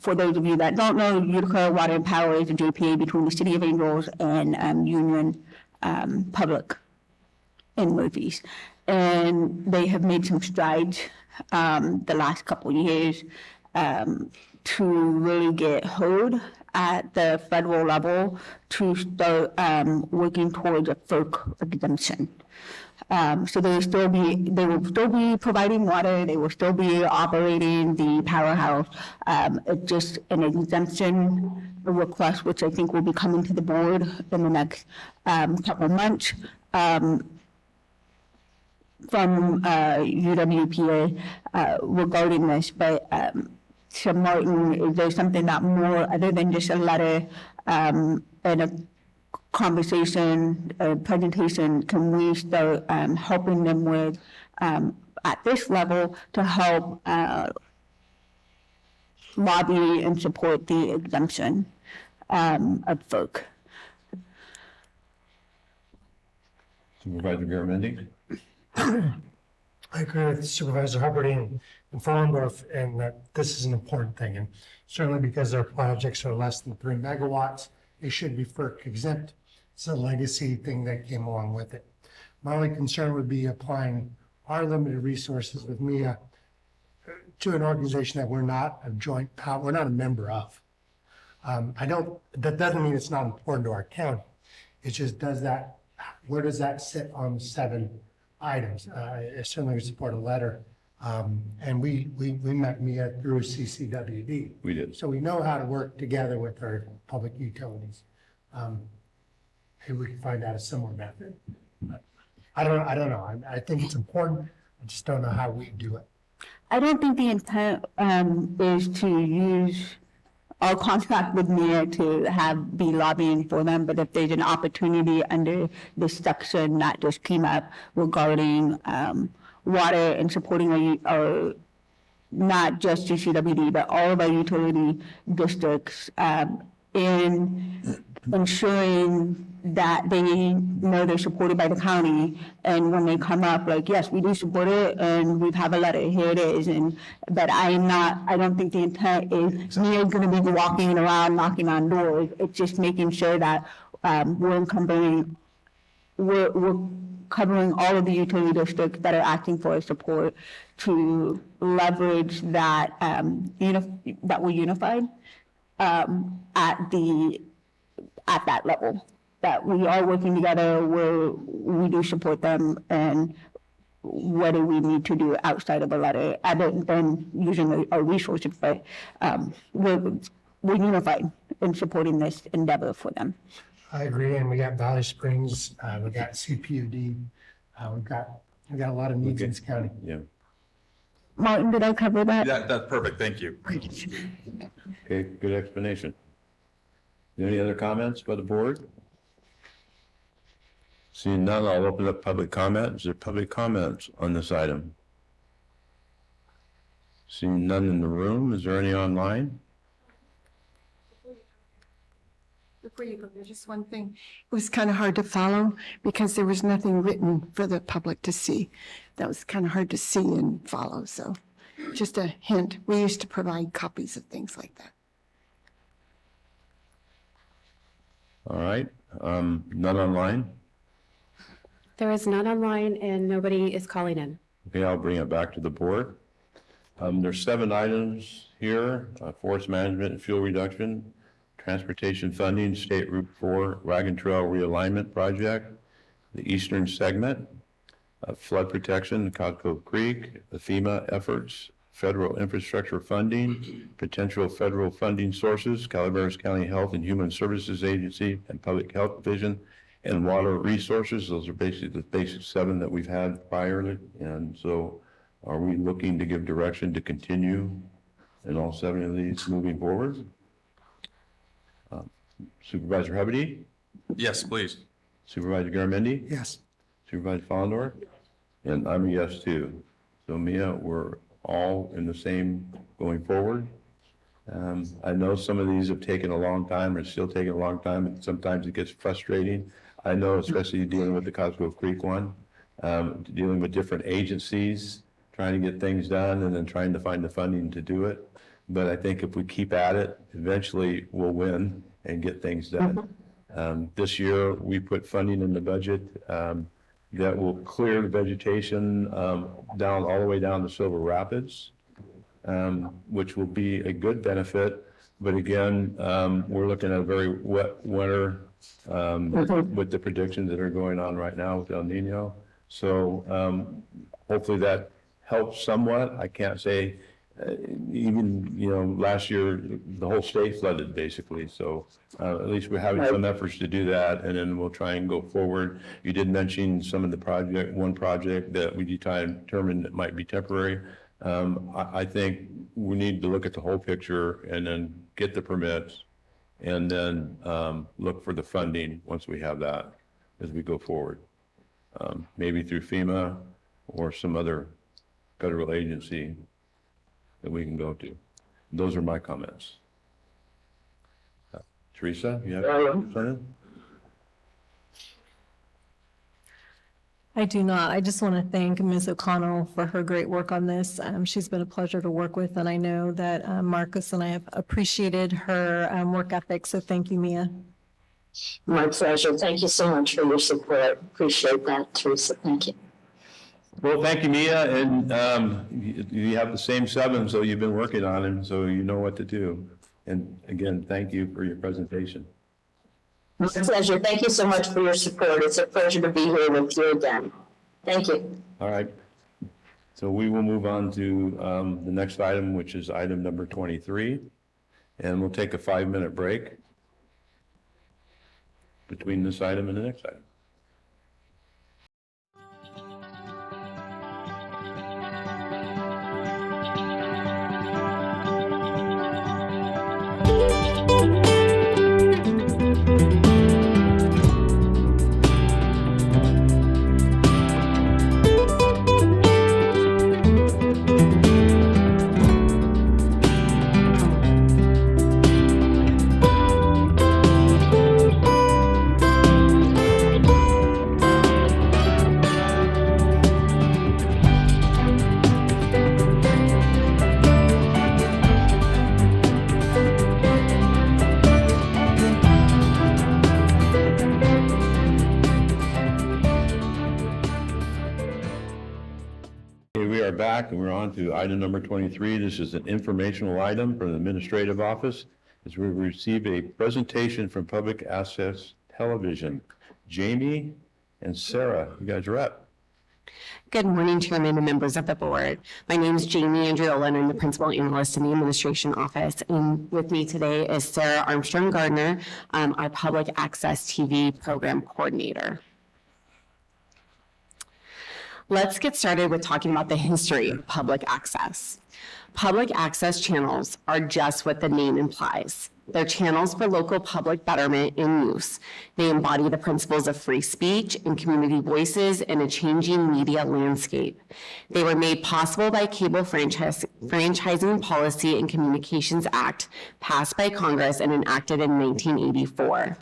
for those of you that don't know, Utica Water and Power is a JPA between the City of Angels and Union Public in Murphy's. And they have made some strides the last couple of years to really get heard at the federal level to start working towards a FERC exemption. So they will still be providing water. They will still be operating the powerhouse. It's just an exemption request, which I think will be coming to the board in the next couple of months. From UWPA regarding this, but so Martin, is there something that more, other than just a letter and a conversation, a presentation, can we start helping them with at this level to help lobby and support the exemption of FERC? Supervisor Garamendi? I agree with Supervisor Hubbard and Frondorf, and that this is an important thing. And certainly because their projects are less than 3 megawatts, they should be FERC exempt. It's a legacy thing that came along with it. My only concern would be applying our limited resources with MIA to an organization that we're not a member of. That doesn't mean it's not important to our county. It just where does that sit on 7 items? I certainly would support a letter. And we met MIA through CCWD. We did. So we know how to work together with our public utilities. Maybe we can find out a similar method. I don't know. I think it's important. I just don't know how we do it. I don't think the intent is to use our contract with MIA to be lobbying for them, but if there's an opportunity under this section that just came up regarding water and supporting our not just GCWD, but all of our utility districts in ensuring that they know they're supported by the county. And when they come up, like, yes, we do support it, and we have a letter, here it is. But I don't think the intent is MIA going to be walking around knocking on doors. It's just making sure that we're covering all of the utility districts that are asking for support to leverage that that we're unified at that level, that we are working together, we do support them, and what do we need to do outside of a letter other than using our resources, but we're unified in supporting this endeavor for them. I agree, and we got Valley Springs, we got CPUD, we got a lot of needs in this county. Yeah. Martin, did I cover that? Yeah, that's perfect. Thank you. Okay, good explanation. Any other comments by the board? Seeing none, I'll open up public comment. Is there public comments on this item? Seeing none in the room, is there any online? Before you go, there's just one thing. It was kind of hard to follow because there was nothing written for the public to see. That was kind of hard to see and follow. So just a hint, we used to provide copies of things like that. All right, none online? There is none online and nobody is calling in. Okay, I'll bring it back to the board. There's 7 items here: forest management and fuel reduction, transportation funding, State Route 4 Wagon Trail Realignment Project, the eastern segment, flood protection, Cotco Creek, the FEMA efforts, federal infrastructure funding, potential federal funding sources, Calaveras County Health and Human Services Agency and Public Health Division, and water resources. Those are basically the basic 7 that we've had priorly. And so are we looking to give direction to continue in all 7 of these moving forward? Supervisor Hubbard? Yes, please. Supervisor Garamendi? Yes. Supervisor Fondor? And I'm a yes too. So Mia, we're all in the same going forward. I know some of these have taken a long time, or still taking a long time, and sometimes it gets frustrating. I know, especially dealing with the Cotco Creek one, dealing with different agencies, trying to get things done, and then trying to find the funding to do it. But I think if we keep at it, eventually we'll win and get things done. This year, we put funding in the budget that will clear the vegetation down all the way down to Silver Rapids, which will be a good benefit. But again, we're looking at a very wet winter with the predictions that are going on right now with El Nino. So hopefully that helps somewhat. I can't say, even, last year, the whole state flooded basically. So at least we're having some efforts to do that, and then we'll try and go forward. You did mention some of the one project that we determined that might be temporary. I think we need to look at the whole picture and then get the permits, and then look for the funding once we have that as we go forward. Maybe through FEMA or some other federal agency that we can go to. Those are my comments. Teresa, you have something? I do not. I just want to thank Ms. O'Connell for her great work on this. She's been a pleasure to work with, and I know that Marcus and I have appreciated her work ethic, so thank you, Mia. My pleasure. Thank you so much for your support. Appreciate that, Teresa. Thank you. Well, thank you, Mia, and you have the same 7, so you've been working on them, so you know what to do. And again, thank you for your presentation. My pleasure. Thank you so much for your support. It's a pleasure to be here with you again. Thank you. All right. So we will move on to the next item, which is item number 23, and we'll take a 5-minute break between this item and the next item. Back, and we're on to item number 23. This is an informational item from the administrative office, as we receive a presentation from Public Access Television. Jamie and Sarah, you guys are up. Good morning, Chairman and members of the board. My name is Jamie Andriola, and I'm the principal analyst in the administration office. And with me today is Sarah Armstrong Gardner, our Public Access TV program coordinator. Let's get started with talking about the history of public access. Public access channels are just what the name implies. They're channels for local public betterment and use. They embody the principles of free speech and community voices in a changing media landscape. They were made possible by Cable Franchising Policy and Communications Act, passed by Congress and enacted in 1984.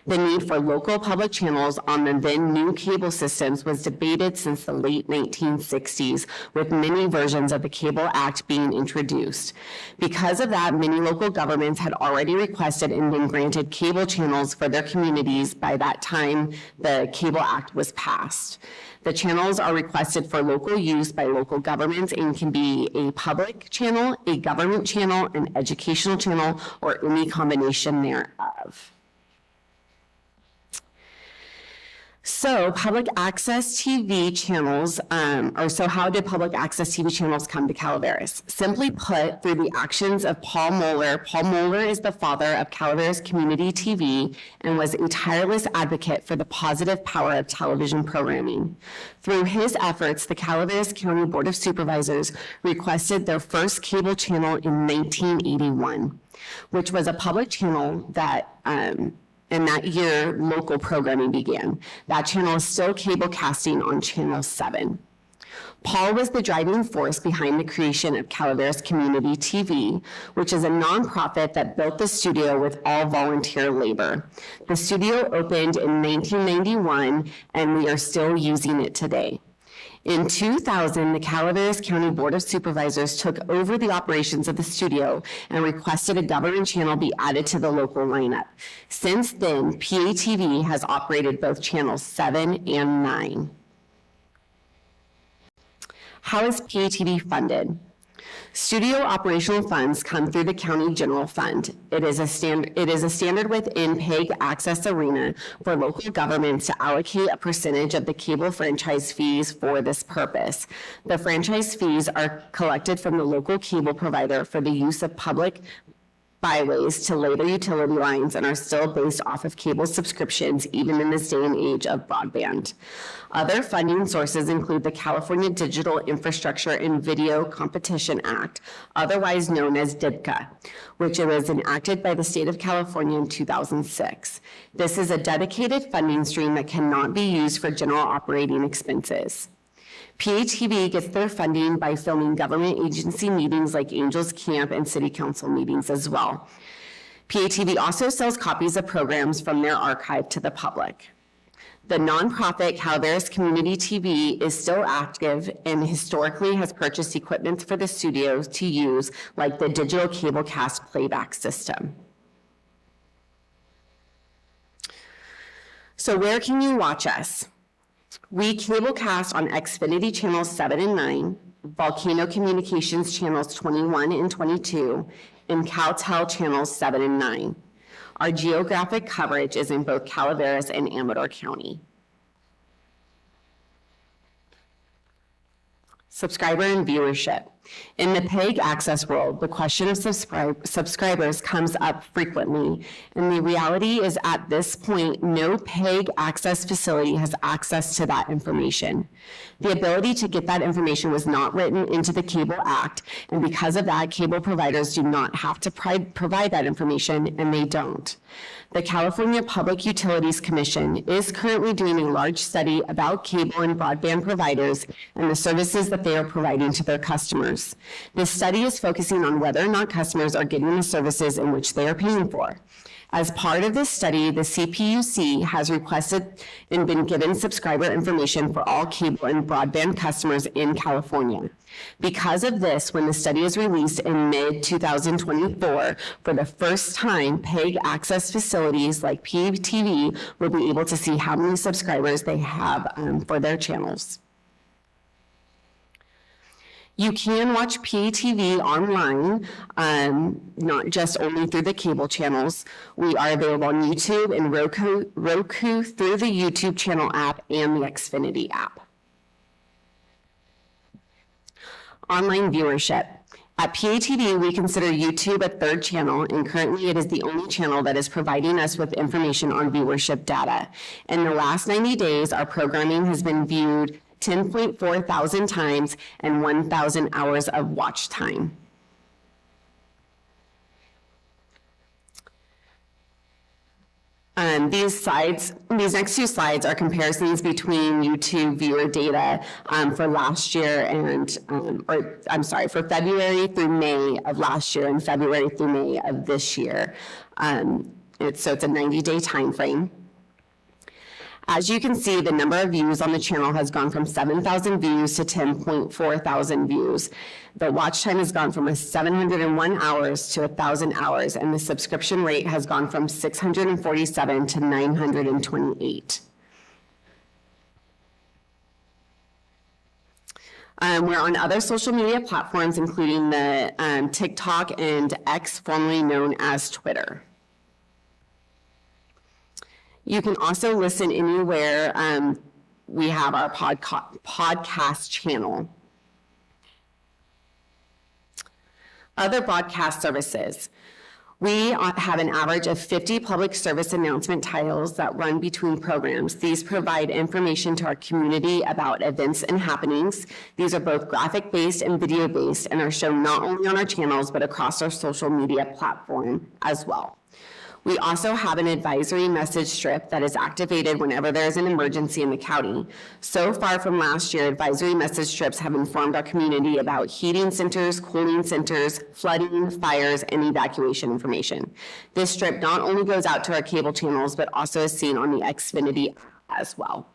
The need for local public channels on the then new cable systems was debated since the late 1960s, with many versions of the Cable Act being introduced. Because of that, many local governments had already requested and been granted cable channels for their communities by that time the Cable Act was passed. The channels are requested for local use by local governments and can be a public channel, a government channel, an educational channel, or any combination thereof. So public access TV channels, so how did public access TV channels come to Calaveras? Simply put, through the actions of Paul Moeller. Paul Moeller is the father of Calaveras Community TV and was a tireless advocate for the positive power of television programming. Through his efforts, the Calaveras County Board of Supervisors requested their first cable channel in 1981, which was a public channel that, and that year, local programming began. That channel is still cable casting on Channel 7. Paul was the driving force behind the creation of Calaveras Community TV, which is a nonprofit that built the studio with all volunteer labor. The studio opened in 1991, and we are still using it today. In 2000, the Calaveras County Board of Supervisors took over the operations of the studio and requested a government channel be added to the local lineup. Since then, PATV has operated both channels 7 and 9. How is PATV funded? Studio operational funds come through the county general fund. It is a standard within PEG Access Arena for local governments to allocate a percentage of the cable franchise fees for this purpose. The franchise fees are collected from the local cable provider for the use of public byways to lay their utility lines and are still based off of cable subscriptions even in this day and age of broadband. Other funding sources include the California Digital Infrastructure and Video Competition Act, otherwise known as DIVCA, which was enacted by the state of California in 2006. This is a dedicated funding stream that cannot be used for general operating expenses. PATV gets their funding by filming government agency meetings like Angels Camp and City Council meetings as well. PATV also sells copies of programs from their archive to the public. The nonprofit Calaveras Community TV is still active and historically has purchased equipment for the studios to use, like the digital cablecast playback system. So where can you watch us? We cablecast on Xfinity channels 7 and 9, Volcano Communications channels 21 and 22, and CalTel channels 7 and 9. Our geographic coverage is in both Calaveras and Amador County. Subscriber and viewership. In the PEG access world, the question of subscribers comes up frequently, and the reality is at this point, no PEG access facility has access to that information. The ability to get that information was not written into the Cable Act, and because of that, cable providers do not have to provide that information, and they don't. The California Public Utilities Commission is currently doing a large study about cable and broadband providers and the services that they are providing to their customers. This study is focusing on whether or not customers are getting the services in which they are paying for. As part of this study, the CPUC has requested and been given subscriber information for all cable and broadband customers in California. Because of this, when the study is released in mid-2024, for the first time, PEG access facilities like PATV will be able to see how many subscribers they have for their channels. You can watch PATV online, not just only through the cable channels. We are available on YouTube and Roku through the YouTube channel app and the Xfinity app. Online viewership. At PATV, we consider YouTube a third channel, and currently it is the only channel that is providing us with information on viewership data. In the last 90 days, our programming has been viewed 10.4 thousand times and 1,000 hours of watch time. These next two slides are comparisons between YouTube viewer data for last year and, for February through May of last year and February through May of this year. It's a 90-day time frame. As you can see, the number of views on the channel has gone from 7,000 views to 10.4 thousand views. The watch time has gone from 701 hours to 1,000 hours, and the subscription rate has gone from 647 to 928. We're on other social media platforms, including the TikTok and X, formerly known as Twitter. You can also listen anywhere. We have our podcast channel. Other broadcast services. We have an average of 50 public service announcement titles that run between programs. These provide information to our community about events and happenings. These are both graphic-based and video-based and are shown not only on our channels, but across our social media platform as well. We also have an advisory message strip that is activated whenever there is an emergency in the county. So far from last year, advisory message strips have informed our community about heating centers, cooling centers, flooding, fires, and evacuation information. This strip not only goes out to our cable channels, but also is seen on the Xfinity app as well.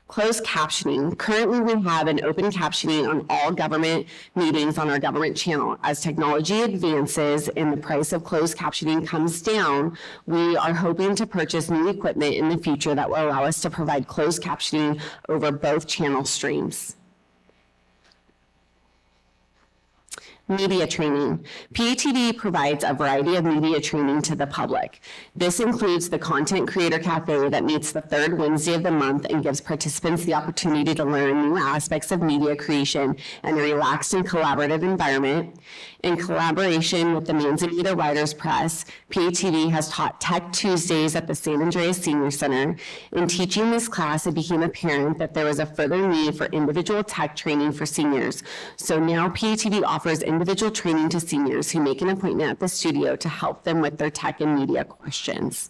Closed captioning. Currently, we have an open captioning on all government meetings on our government channel. As technology advances and the price of closed captioning comes down, we are hoping to purchase new equipment in the future that will allow us to provide closed captioning over both channel streams. Media training. PATV provides a variety of media training to the public. This includes the Content Creator Cafe that meets the third Wednesday of the month and gives participants the opportunity to learn new aspects of media creation in a relaxed and collaborative environment. In collaboration with the Manzanita Writers Press, PATV has taught Tech Tuesdays at the San Andreas Senior Center. In teaching this class, it became apparent that there was a further need for individual tech training for seniors. So now PATV offers individual training to seniors who make an appointment at the studio to help them with their tech and media questions.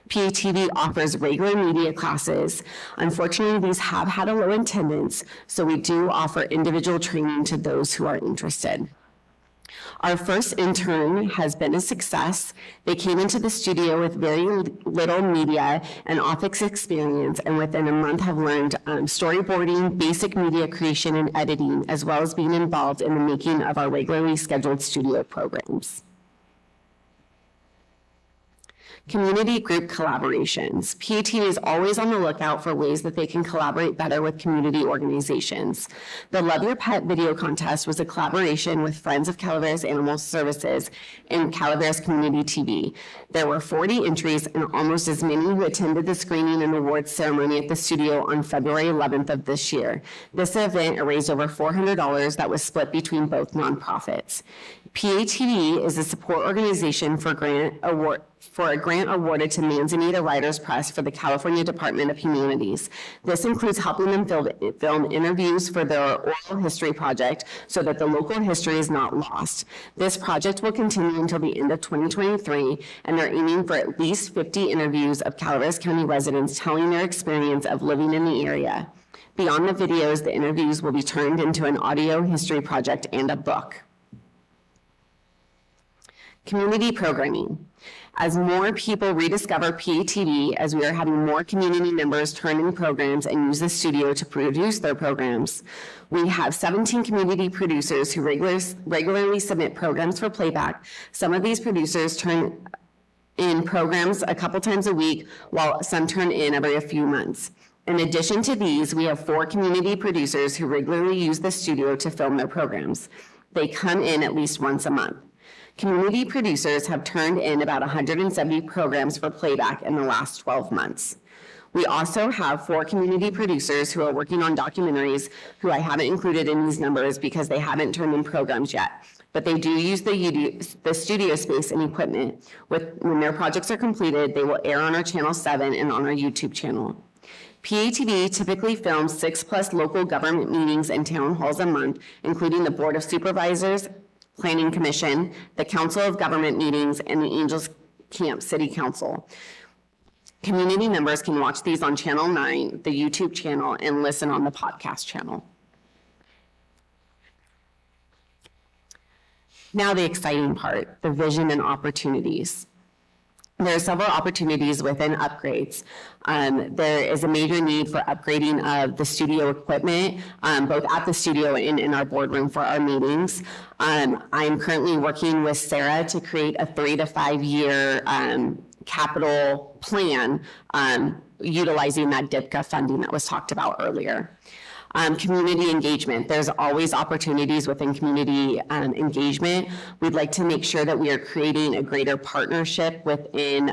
PATV offers regular media classes. Unfortunately, these have had a low attendance, so we do offer individual training to those who are interested. Our first intern has been a success. They came into the studio with very little media and office experience, and within a month have learned storyboarding, basic media creation, and editing, as well as being involved in the making of our regularly scheduled studio programs. Community group collaborations. PATV is always on the lookout for ways that they can collaborate better with community organizations. The Love Your Pet video contest was a collaboration with Friends of Calaveras Animal Services and Calaveras Community TV. There were 40 entries and almost as many who attended the screening and awards ceremony at the studio on February 11th of this year. This event raised over $400 that was split between both nonprofits. PATV is a support organization for a grant awarded to Manzanita Writers Press for the California Department of Humanities. This includes helping them film interviews for their oral history project so that the local history is not lost. This project will continue until the end of 2023, and they're aiming for at least 50 interviews of Calaveras County residents telling their experience of living in the area. Beyond the videos, the interviews will be turned into an audio history project and a book. Community programming. As more people rediscover PATV, as we are having more community members turn in programs and use the studio to produce their programs, we have 17 community producers who regularly submit programs for playback. Some of these producers turn in programs a couple times a week, while some turn in every a few months. In addition to these, we have 4 community producers who regularly use the studio to film their programs. They come in at least once a month. Community producers have turned in about 170 programs for playback in the last 12 months. We also have 4 community producers who are working on documentaries who I haven't included in these numbers because they haven't turned in programs yet, but they do use the studio space and equipment. When their projects are completed, they will air on our Channel 7 and on our YouTube channel. PATV typically films 6+ local government meetings and town halls a month, including the Board of Supervisors, Planning Commission, the Council of Government Meetings, and the Angels Camp City Council. Community members can watch these on Channel 9, the YouTube channel, and listen on the podcast channel. Now the exciting part, the vision and opportunities. There are several opportunities within upgrades. There is a major need for upgrading of the studio equipment, both at the studio and in our boardroom for our meetings. I'm currently working with Sarah to create a 3 to 5 year capital plan utilizing that DIPCA funding that was talked about earlier. Community engagement. There's always opportunities within community engagement. We'd like to make sure that we are creating a greater partnership within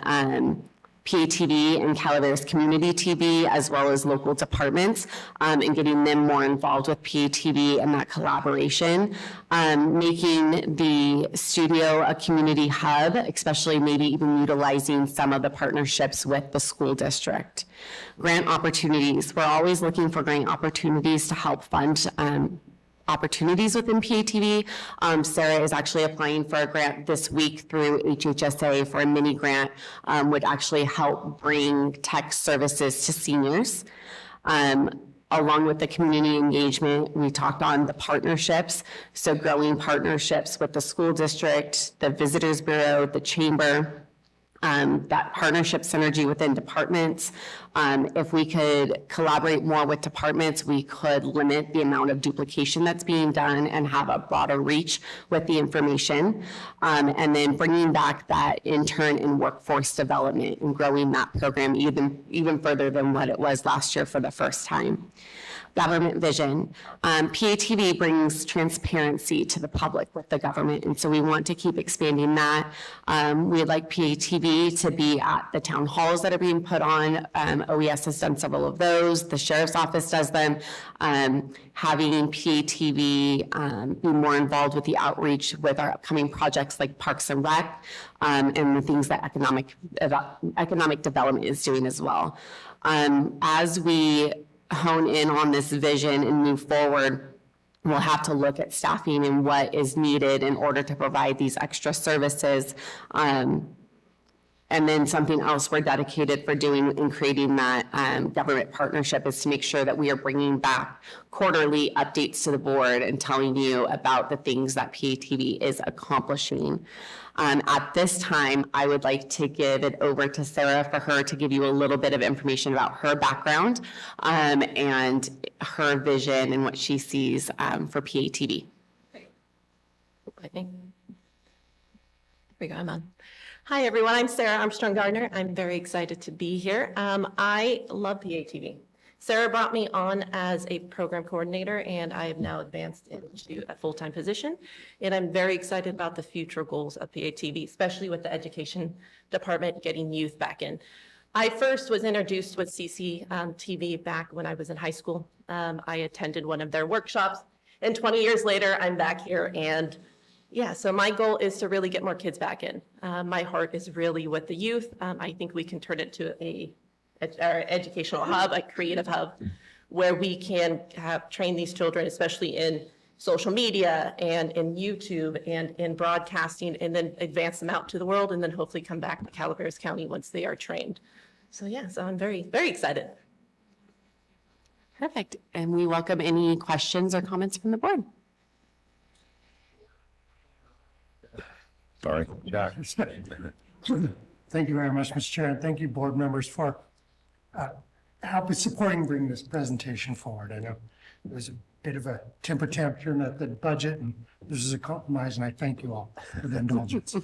PATV and Calaveras Community TV, as well as local departments, and getting them more involved with PATV and that collaboration. Making the studio a community hub, especially maybe even utilizing some of the partnerships with the school district. Grant opportunities. We're always looking for grant opportunities to help fund opportunities within PATV. Sarah is actually applying for a grant this week through HHSA for a mini grant, would actually help bring tech services to seniors. Along with the community engagement, we talked on the partnerships, so growing partnerships with the school district, the Visitors Bureau, the Chamber, that partnership synergy within departments. If we could collaborate more with departments, we could limit the amount of duplication that's being done and have a broader reach with the information. And then bringing back that intern and workforce development and growing that program even further than what it was last year for the first time. Government vision. PATV brings transparency to the public with the government, and so we want to keep expanding that. We'd like PATV to be at the town halls that are being put on. OES has done several of those. The Sheriff's Office does them. Having PATV be more involved with the outreach with our upcoming projects like Parks and Rec, and the things that economic development is doing as well. As we hone in on this vision and move forward, we'll have to look at staffing and what is needed in order to provide these extra services. And then something else we're dedicated for doing in creating that government partnership is to make sure that we are bringing back quarterly updates to the board and telling you about the things that PATV is accomplishing. At this time, I would like to give it over to Sarah for her to give you a little bit of information about her background and her vision and what she sees for PATV. I think. Here we go, I'm on. Hi, everyone. I'm Sarah Armstrong-Gardner. I'm very excited to be here. I love PATV. Sarah brought me on as a program coordinator, and I have now advanced into a full-time position. And I'm very excited about the future goals of PATV, especially with the education department getting youth back in. I first was introduced with CCTV back when I was in high school. I attended one of their workshops, and 20 years later, I'm back here. And yeah, so my goal is to really get more kids back in. My heart is really with the youth. I think we can turn it to our educational hub, a creative hub, where we can train these children, especially in social media and in YouTube and in broadcasting, and then advance them out to the world, and then hopefully come back to Calaveras County once they are trained. So yeah, so I'm very, very excited. Perfect. And we welcome any questions or comments from the board. Sorry, Jack. Thank you very much, Mr. Chair, and thank you, board members, for helping supporting bringing this presentation forward. I know it was a bit of a temper tantrum at the budget, and this is a compromise, and I thank you all for the indulgence.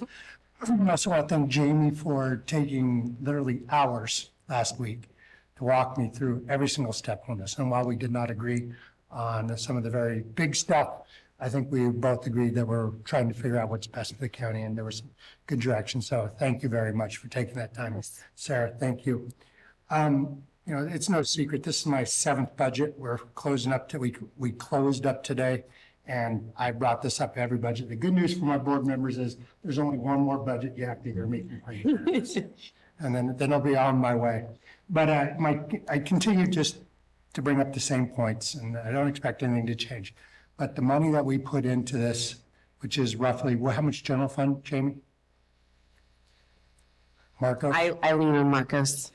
I also want to thank Jamie for taking literally hours last week to walk me through every single step on this. And while we did not agree on some of the very big stuff, I think we both agreed that we're trying to figure out what's best for the county, and there was good direction. So thank you very much for taking that time. Sarah, thank you. You know, it's no secret, this is my 7th budget. We're closing up we closed up today, and I brought this up every budget. The good news for my board members is there's only one more budget you have to hear me complain. And then I'll be on my way. But I continue just to bring up the same points, and I don't expect anything to change. But the money that we put into this, which is roughly, how much general fund, Jamie? Marcos? I lean on Marcos.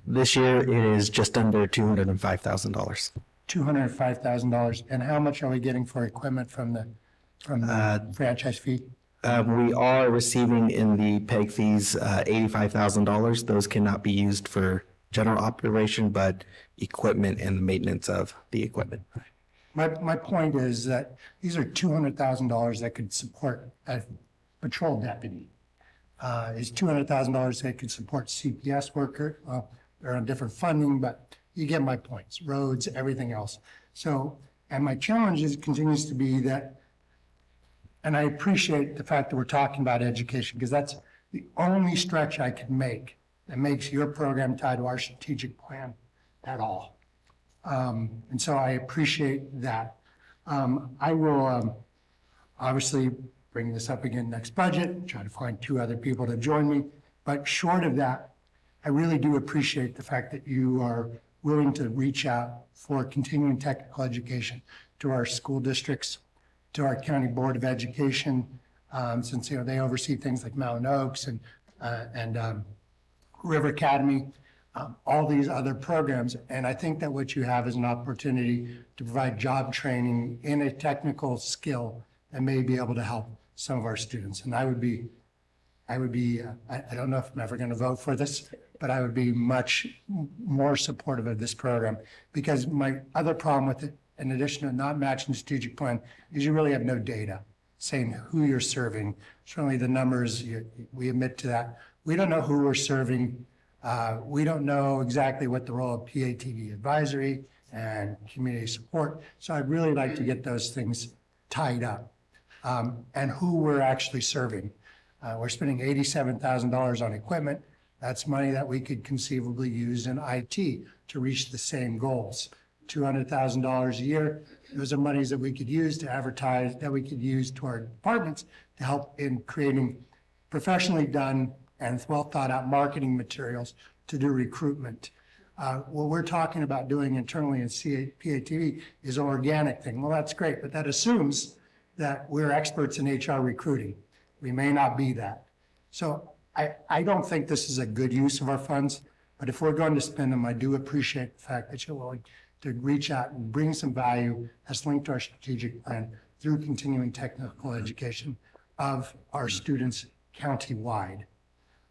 This year, it is just under $205,000. $205,000. And how much are we getting for equipment from the franchise fee? We are receiving in the PEG fees $85,000. Those cannot be used for general operation, but equipment and the maintenance of the equipment. My point is that these are $200,000 that could support a patrol deputy. Is $200,000 that could support CPS worker. They're on different funding, but you get my points, roads, everything else. So, and my challenge continues to be that, and I appreciate the fact that we're talking about education, because that's the only stretch I can make that makes your program tied to our strategic plan at all. And so I appreciate that. I will obviously bring this up again next budget, try to find 2 other people to join me. But short of that, I really do appreciate the fact that you are willing to reach out for continuing technical education to our school districts, to our county board of education, since they oversee things like Mountain Oaks and River Academy, all these other programs. And I think that what you have is an opportunity to provide job training in a technical skill that may be able to help some of our students. And I would be, I don't know if I'm ever going to vote for this, but I would be much more supportive of this program, because my other problem with it, in addition to not matching the strategic plan, is you really have no data saying who you're serving. Certainly the numbers, we admit to that. We don't know who we're serving. We don't know exactly what the role of PATV advisory and community support. So I'd really like to get those things tied up, and who we're actually serving. We're spending $87,000 on equipment. That's money that we could conceivably use in IT to reach the same goals. $200,000 a year. Those are monies that we could use to advertise, that we could use to our departments to help in creating professionally done and well thought out marketing materials to do recruitment. What we're talking about doing internally in PATV is an organic thing. Well, that's great, but that assumes that we're experts in HR recruiting. We may not be that. So I don't think this is a good use of our funds, but if we're going to spend them, I do appreciate the fact that you're willing to reach out and bring some value that's linked to our strategic plan through continuing technical education of our students county-wide.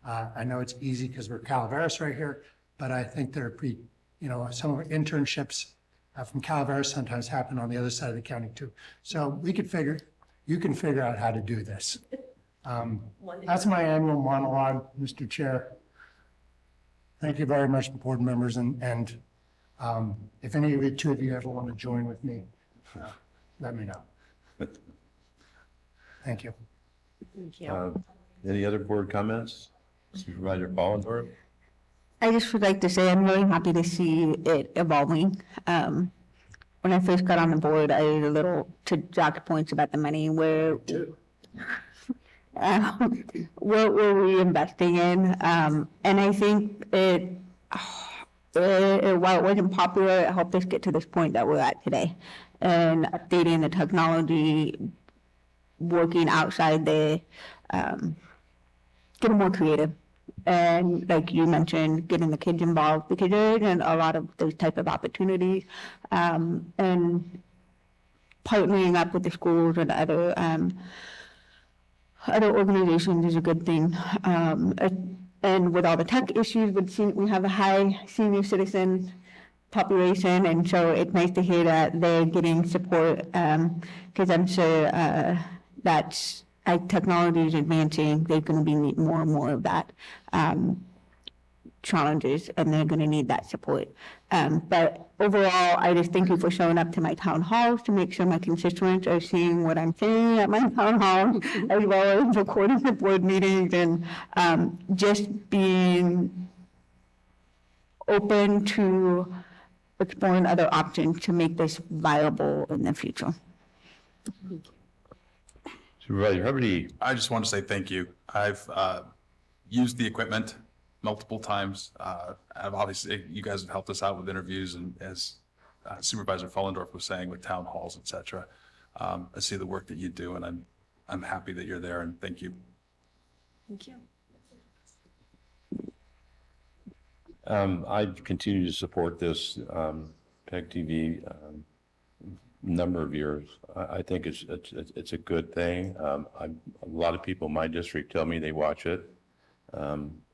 I know it's easy because we're Calaveras right here, but I think there are some of our internships from Calaveras sometimes happen on the other side of the county too. So you can figure out how to do this. That's my annual monologue, Mr. Chair. Thank you very much, board members, and if any of you, 2 of you ever want to join with me, let me know. Thank you. Thank you. Any other board comments? Supervisor Follendorf? I just would like to say I'm really happy to see it evolving. When I first got on the board, I was a little to Jack's points about the money. What were we investing in? And I think while it wasn't popular, it helped us get to this point that we're at today. And updating the technology, working outside the, getting more creative. And like you mentioned, getting the kids involved, because there isn't a lot of those type of opportunities. And partnering up with the schools and other organizations is a good thing. And with all the tech issues, we have a high senior citizen population, and so it's nice to hear that they're getting support, because I'm sure that as technology is advancing, they're going to be needing more and more of that challenges, and they're going to need that support. But overall, I just thank you for showing up to my town halls to make sure my constituents are seeing what I'm saying at my town hall, as well as recording the board meetings, and just being open to exploring other options to make this viable in the future. Supervisor Hubbard. I just want to say thank you. I've used the equipment multiple times. I've obviously, you guys have helped us out with interviews, and as Supervisor Follendorf was saying, with town halls, et cetera. I see the work that you do, and I'm happy that you're there, and thank you. Thank you. I continue to support this PEG TV number of years. I think it's a good thing. A lot of people in my district tell me they watch it.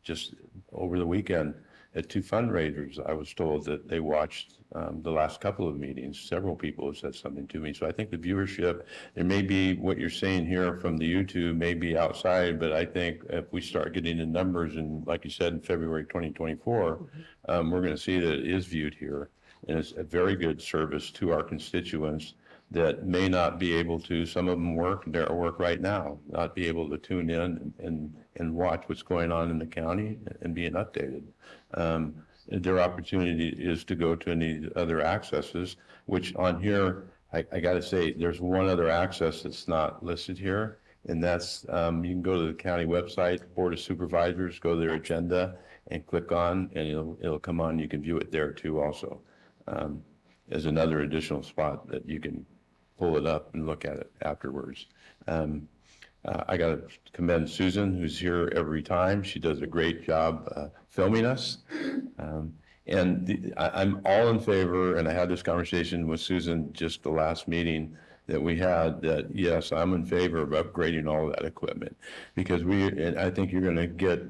Just over the weekend at 2 fundraisers, I was told that they watched the last couple of meetings. Several people have said something to me. So I think the viewership, there may be what you're saying here from the YouTube may be outside, but I think if we start getting the numbers and like you said, in February 2024, we're going to see that it is viewed here. And it's a very good service to our constituents that may not be able to, some of them work right now, not be able to tune in and watch what's going on in the county and being updated. Their opportunity is to go to any other accesses, which on here, I got to say, there's one other access that's not listed here, and that's you can go to the county website, Board of Supervisors, go to their agenda, and click on, and it'll come on. You can view it there too, also. As another additional spot that you can pull it up and look at it afterwards. I got to commend Susan, who's here every time. She does a great job filming us. I'm all in favor, and I had this conversation with Susan just the last meeting that we had, that yes, I'm in favor of upgrading all of that equipment, because and I think you're going to get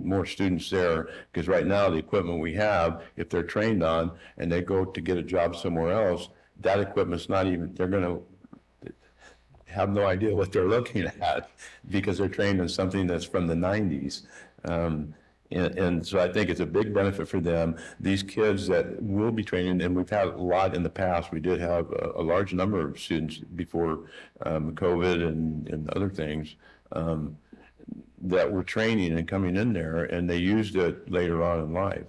more students there, because right now the equipment we have, if they're trained on and they go to get a job somewhere else, that equipment's not even, they're going to have no idea what they're looking at because they're trained in something that's from the 90s. And so I think it's a big benefit for them. These kids that will be training, and we've had a lot in the past. We did have a large number of students before COVID and other things that were training and coming in there, and they used it later on in life.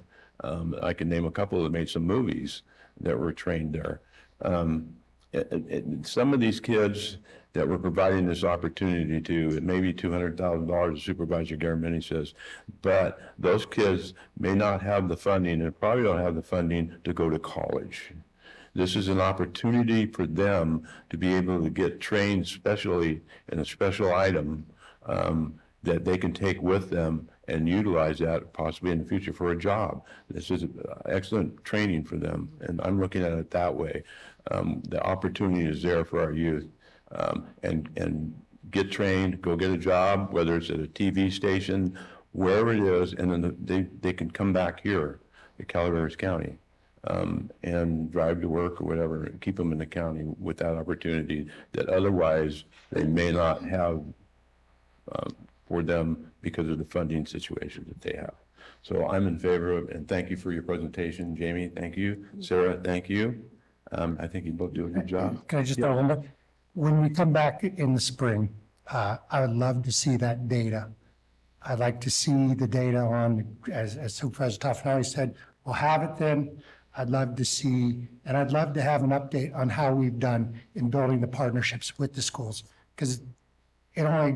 I can name a couple that made some movies that were trained there. Some of these kids that we're providing this opportunity to, it may be $200,000, Supervisor Garamendi says, but those kids may not have the funding and probably don't have the funding to go to college. This is an opportunity for them to be able to get trained specially in a special item that they can take with them and utilize that possibly in the future for a job. This is excellent training for them, and I'm looking at it that way. The opportunity is there for our youth. And get trained, go get a job, whether it's at a TV station, wherever it is, and then they can come back here at Calaveras County and drive to work or whatever, and keep them in the county with that opportunity that otherwise they may not have for them because of the funding situation that they have. So I'm in favor of, and thank you for your presentation, Jamie, thank you. Sarah, thank you. I think you both do a good job. Can I just throw one more? When we come back in the spring, I would love to see that data. I'd like to see the data on, as Supervisor Toffenelli said, we'll have it then. I'd love to see, and I'd love to have an update on how we've done in building the partnerships with the schools. Because I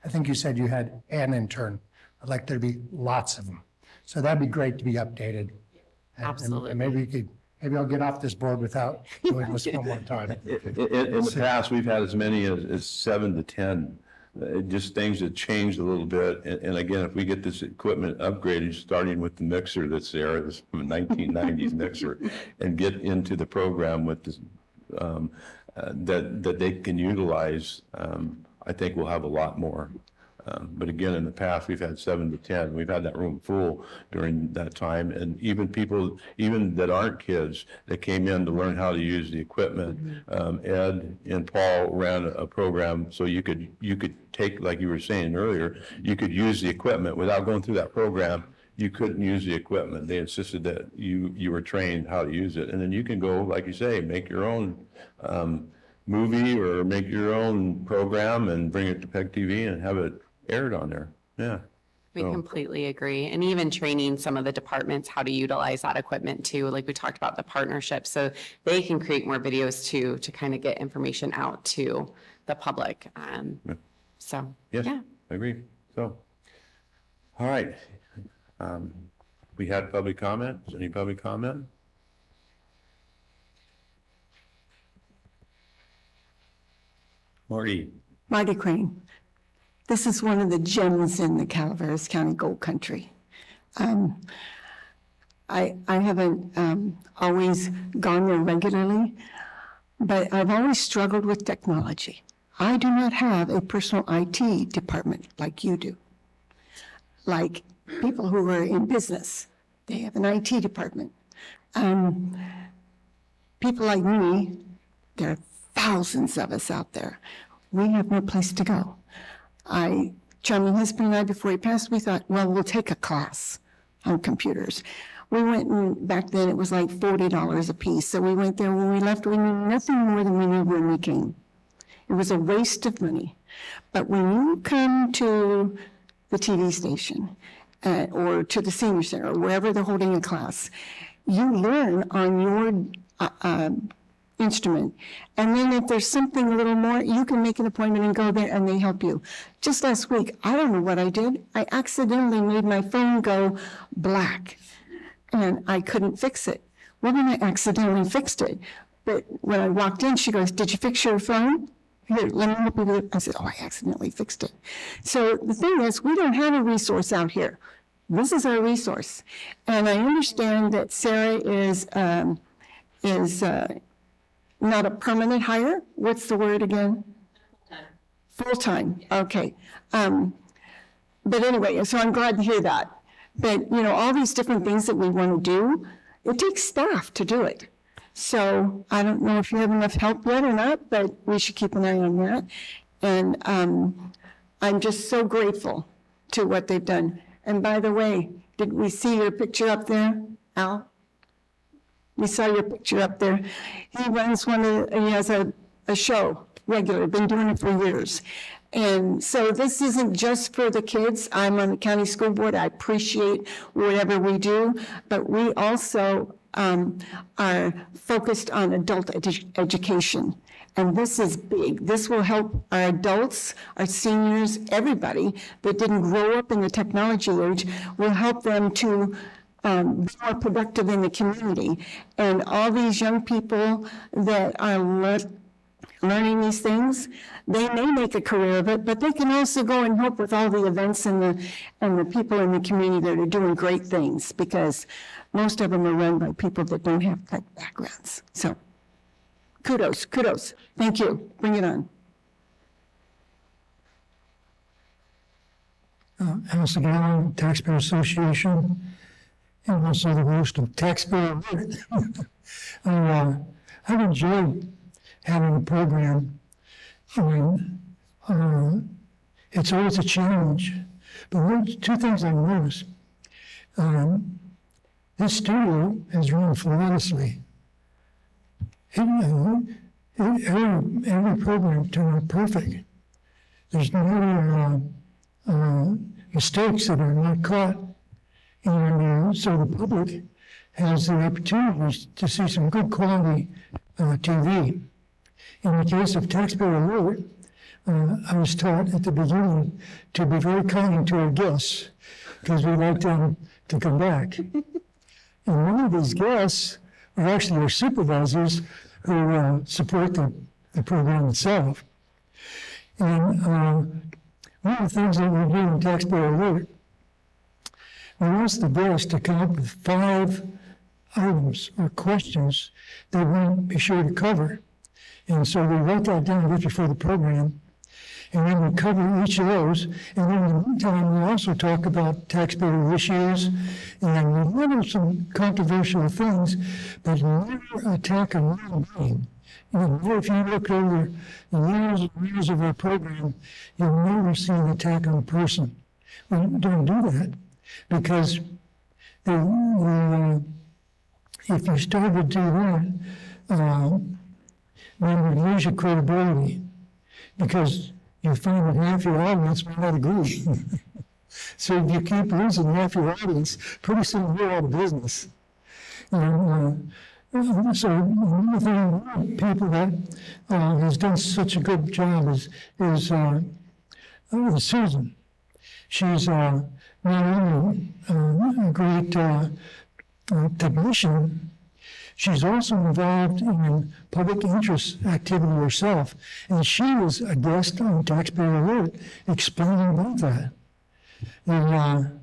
think you said you had an intern. I'd like there to be lots of them. So that'd be great to be updated. Absolutely. And maybe I'll get off this board without doing this one more time. In the past, we've had as many as 7 to 10. Just things that changed a little bit. And again, if we get this equipment upgraded, starting with the mixer that's there, this 1990s mixer, and get into the program with this, that they can utilize, I think we'll have a lot more. But again, in the past, we've had 7 to 10. We've had that room full during that time. And even people, even that aren't kids, that came in to learn how to use the equipment. Ed and Paul ran a program so you could take, like you were saying earlier, you could use the equipment without going through that program. You couldn't use the equipment. They insisted that you were trained how to use it. And then you can go, like you say, make your own movie or make your own program and bring it to PEG TV and have it aired on there. Yeah. We completely agree. And even training some of the departments how to utilize that equipment too, like we talked about the partnership, so they can create more videos too, to kind of get information out to the public. So, yes, yeah. I agree. So, all right. We had public comment. Is any public comment? Marty Crane. This is one of the gems in the Calaveras County Gold Country. I haven't always gone there regularly, but I've always struggled with technology. I do not have a personal IT department like you do. Like people who are in business, they have an IT department. People like me, there are thousands of us out there. We have no place to go. Charlie, husband and I, before he passed, we thought, well, we'll take a class on computers. We went, and back then it was like $40 a piece. So we went there. When we left, we knew nothing more than we knew when we came. It was a waste of money. But when you come to the TV station or to the senior center or wherever they're holding a class, you learn on your instrument. And then if there's something a little more, you can make an appointment and go there and they help you. Just last week, I don't know what I did. I accidentally made my phone go black and I couldn't fix it. Well, then I accidentally fixed it. But when I walked in, she goes, "Did you fix your phone? Here, let me help you with it." I said, "Oh, I accidentally fixed it." So the thing is, we don't have a resource out here. This is our resource. And I understand that Sarah is not a permanent hire. What's the word again? Full-time. Okay. But anyway, so I'm glad to hear that. But, you know, all these different things that we want to do, it takes staff to do it. So I don't know if you have enough help yet or not, but we should keep an eye on that. And I'm just so grateful to what they've done. And by the way, did we see your picture up there, Al? We saw your picture up there. He runs he has a show regularly, been doing it for years. And so this isn't just for the kids. I'm on the county school board. I appreciate whatever we do, but we also are focused on adult education. And this is big. This will help our adults, our seniors, everybody that didn't grow up in the technology age, will help them to be more productive in the community. And all these young people that are learning these things, they may make a career of it, but they can also go and help with all the events and the people in the community that are doing great things, because most of them are run by people that don't have tech backgrounds. So kudos. Thank you. Bring it on. House of Gallon Taxpayer Association, and also the host of Taxpayer Alert. I've enjoyed having a program. It's always a challenge. But two things I noticed. This studio has run flawlessly. Every program turned out perfect. There's no mistakes that are not caught. And so the public has the opportunity to see some good quality TV. In the case of Taxpayer Alert, I was taught at the beginning to be very kind to our guests because we like them to come back. And one of these guests are actually our supervisors who support the program itself. And one of the things that we do in Taxpayer Alert, we ask the guests to come up with 5 items or questions that we be sure to cover. And so we write that down right before the program, and then we cover each of those. And then in the meantime, we also talk about taxpayer issues, and we handle some controversial things, but never attack a human being. You know, if you look over the years and years of our program, you'll never see an attack on a person. We don't do that because if you start to do that, then you lose your credibility because you find that half your audience may not agree. So if you keep losing half your audience, pretty soon you're out of business. And so one of the people that has done such a good job is Susan. She's not only a great technician, she's also involved in public interest activity herself, and she was a guest on Taxpayer Alert explaining about that. And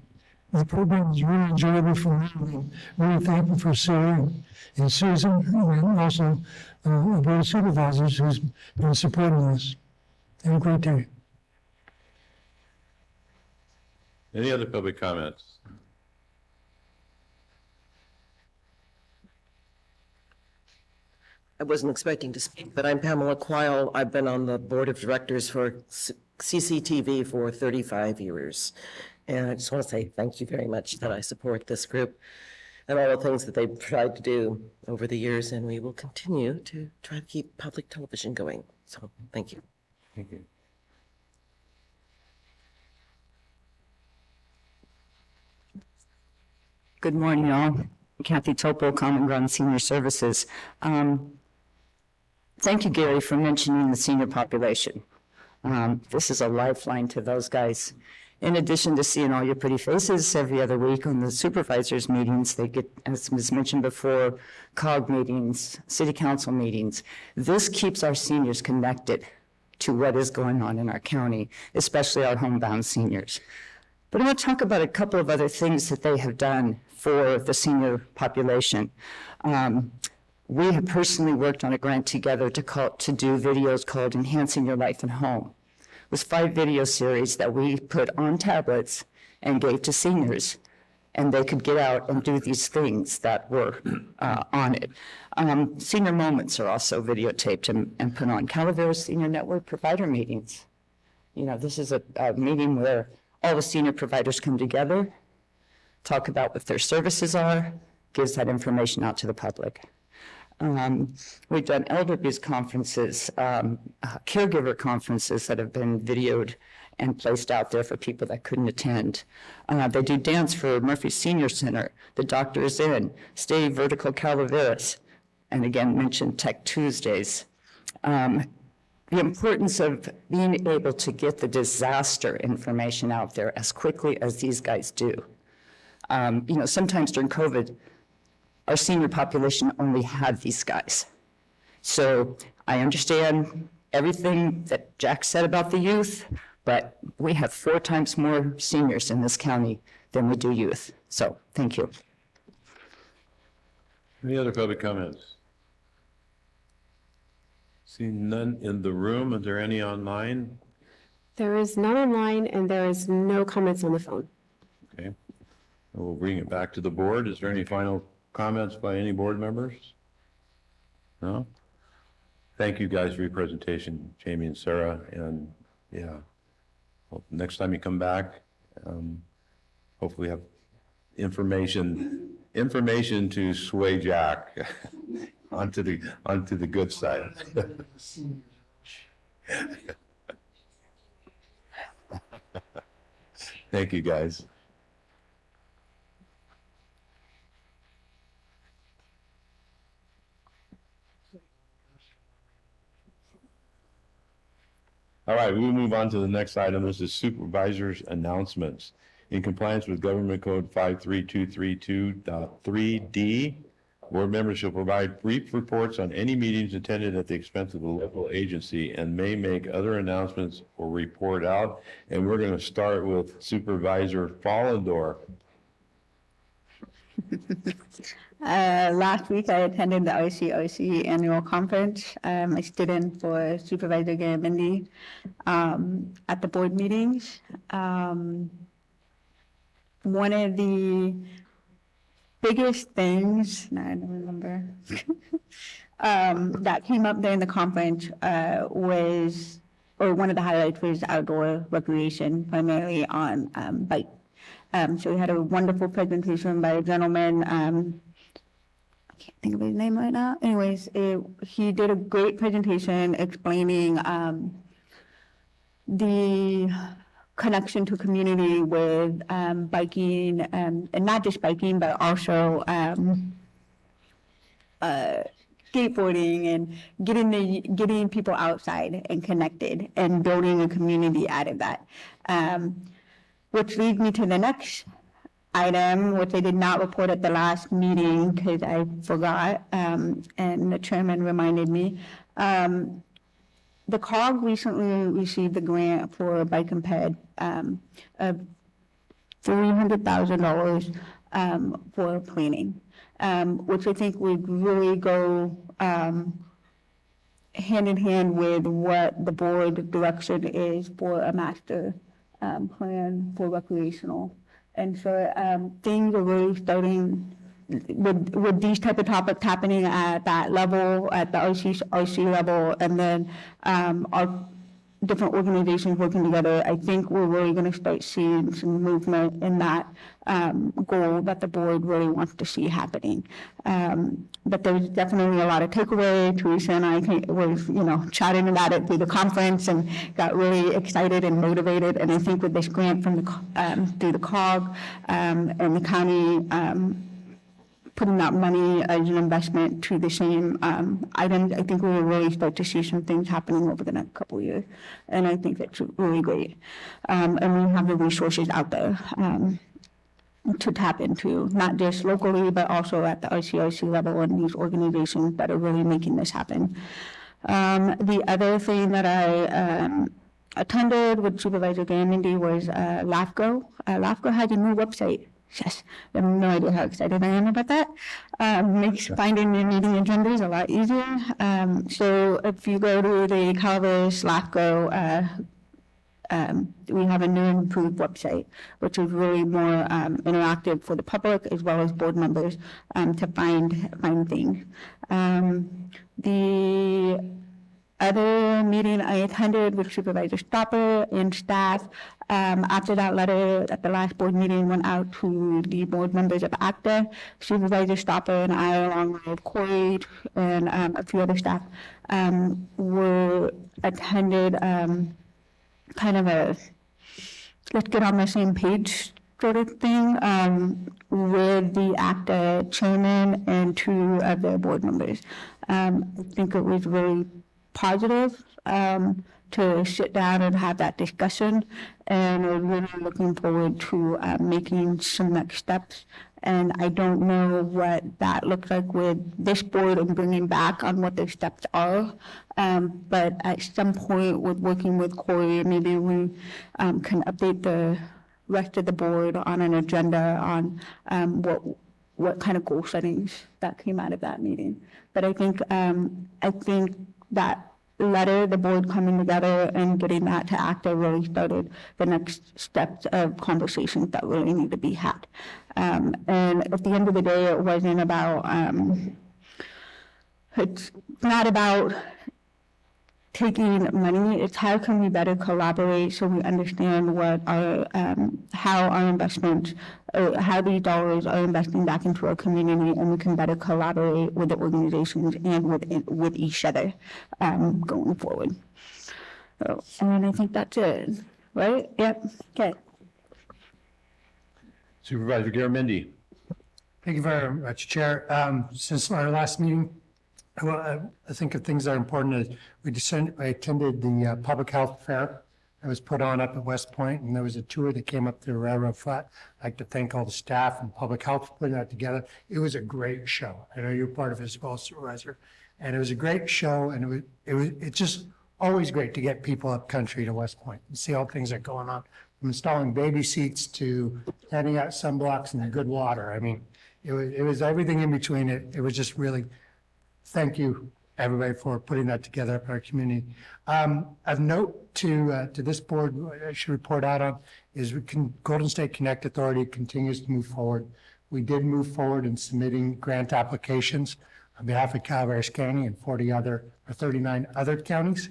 The program is really enjoyable for me. I'm really thankful for Sarah and Susan, and also the Board of Supervisors who's been supporting us. Have a great day. Any other public comments? I wasn't expecting to speak, but I'm Pamela Quile. I've been on the board of directors for CCTV for 35 years. And I just want to say thank you very much that I support this group and all the things that they've tried to do over the years, and we will continue to try to keep public television going. So thank you. Thank you. Good morning, all. Kathy Topo, Common Ground Senior Services. Thank you, Gary, for mentioning the senior population. This is a lifeline to those guys. In addition to seeing all your pretty faces every other week on the supervisors meetings, they get, as was mentioned before, COG meetings, city council meetings. This keeps our seniors connected to what is going on in our county, especially our homebound seniors. But I want to talk about a couple of other things that they have done for the senior population. We have personally worked on a grant together to do videos called Enhancing Your Life at Home. It was 5 video series that we put on tablets and gave to seniors, and they could get out and do these things that were on it. Senior moments are also videotaped and put on. Calaveras Senior Network provider meetings. You know, this is a meeting where all the senior providers come together, talk about what their services are, gives that information out to the public. We've done elder abuse conferences, caregiver conferences that have been videoed and placed out there for people that couldn't attend. They do dance for Murphy Senior Center, The Doctor is In, Stay Vertical Calaveras, and again mentioned Tech Tuesdays. The importance of being able to get the disaster information out there as quickly as these guys do. You know, sometimes during COVID, our senior population only had these guys. So I understand everything that Jack said about the youth, but we have 4 times more seniors in this county than we do youth. So thank you. Any other public comments? Seeing none in the room, is there any online? There is none online, and there is no comments on the phone. Okay. We'll bring it back to the board. Is there any final comments by any board members? No? Thank you guys for your presentation, Jamie and Sarah, and yeah. Well, next time you come back, hopefully have information to sway Jack onto the good side. Thank you, guys. All right, we'll move on to the next item. This is supervisors' announcements. In compliance with Government Code 53232.3D, board members shall provide brief reports on any meetings attended at the expense of the local agency and may make other announcements or report out. And we're going to start with Supervisor Follendorf. Last week, I attended the ICOC annual conference. I stood in for Supervisor Garamendi at the board meetings. One of the biggest things, I don't remember, that came up during the conference was, or one of the highlights was outdoor recreation, primarily on bike. So we had a wonderful presentation by a gentleman, I can't think of his name right now. Anyways, he did a great presentation explaining the connection to community with biking, and not just biking, but also skateboarding and getting people outside and connected and building a community out of that. Which leads me to the next item, which I did not report at the last meeting because I forgot, and the chairman reminded me. The COG recently received the grant for Bike and Ped, $300,000 for planning, which I think would really go hand in hand with what the board direction is for a master plan for recreational. And so things are really starting with these type of topics happening at that level, at the RC level, and then our different organizations working together. I think we're really going to start seeing some movement in that goal that the board really wants to see happening. But there's definitely a lot of takeaway. Teresa and I was, chatting about it through the conference and got really excited and motivated. And I think with this grant from the through the COG and the county putting that money as an investment to the same items, I think we will really start to see some things happening over the next couple of years. And I think that's really great. And we have the resources out there to tap into, not just locally, but also at the RCRC level and these organizations that are really making this happen. The other thing that I attended with Supervisor Gandy was LAFCO. LAFCO has a new website. Yes, I have no idea how excited I am about that. Makes finding your meeting agendas a lot easier. So if you go to the Calaveras LAFCO, we have a new and improved website, which is really more interactive for the public as well as board members to find things. The other meeting I attended with Supervisor Stopper and staff, after that letter at the last board meeting went out to the board members of ACTA, Supervisor Stopper and I, along with Corey and a few other staff, attended kind of a let's get on the same page sort of thing with the ACTA chairman and two of their board members. I think it was really positive to sit down and have that discussion, and we're really looking forward to making some next steps. And I don't know what that looks like with this board and bringing back on what those steps are. But at some point with working with Corey, maybe we can update the rest of the board on an agenda on what kind of goal settings that came out of that meeting. But I think that letter, the board coming together and getting that to ACTA really started the next steps of conversations that really need to be had. And at the end of the day, it wasn't about, it's not about taking money, it's how can we better collaborate so we understand what our, how our investments, how these dollars are investing back into our community, and we can better collaborate with the organizations and with each other going forward. So, and I think that's it, right? Yep, okay. Supervisor Garamendi. Thank you very much, Chair. Since our last meeting, I think of things that are important. I attended the public health fair that was put on up at West Point, and there was a tour that came up to Railroad Flat. I'd like to thank all the staff and public health for putting that together. It was a great show. I know you're part of it as well, Supervisor. And it was a great show, and it's just always great to get people up country to West Point and see all things that are going on, from installing baby seats to handing out sunblocks and good water. I mean, it was everything in between. It was just really. Thank you, everybody, for putting that together in our community. Of note to this board, I should report out on, is Golden State Connect Authority continues to move forward. We did move forward in submitting grant applications on behalf of Calaveras County and 39 other counties.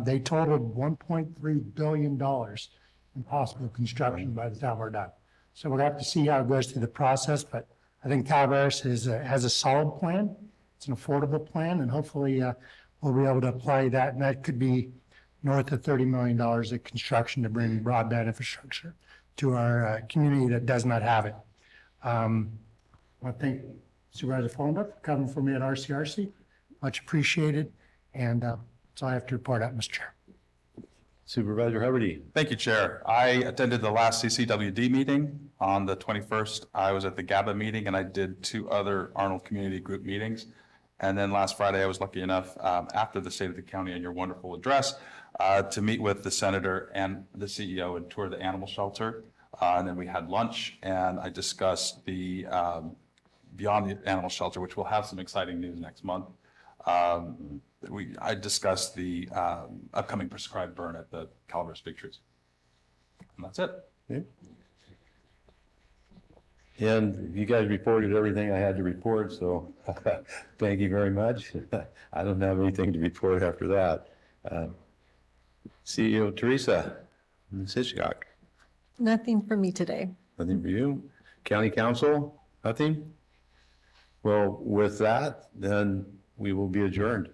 They totaled $1.3 billion in possible construction by the time we're done. So we'll have to see how it goes through the process, but I think Calaveras has a solid plan. It's an affordable plan, and hopefully we'll be able to apply that, and that could be north of $30 million of construction to bring broadband infrastructure to our community that does not have it. I want to thank Supervisor Fullenberg for coming for me at RCRC. Much appreciated, and that's all I have to report out, Mr. Chair. Supervisor Huberty. Thank you, Chair. I attended the last CCWD meeting on the 21st. I was at the GABA meeting, and I did 2 other Arnold Community Group meetings. And then last Friday, I was lucky enough, after the State of the County and your wonderful address, to meet with the Senator and the CEO and tour the animal shelter. And then we had lunch, and I discussed the Beyond the Animal Shelter, which will have some exciting news next month. I discussed the upcoming prescribed burn at the Calaveras Big Trees. And that's it. Okay. And you guys reported everything I had to report, so thank you very much. I don't have anything to report after that. CEO Teresa, Ms. Hitchcock, Nothing for me today. nothing for you. County Council, nothing? Well, with that, then we will be adjourned.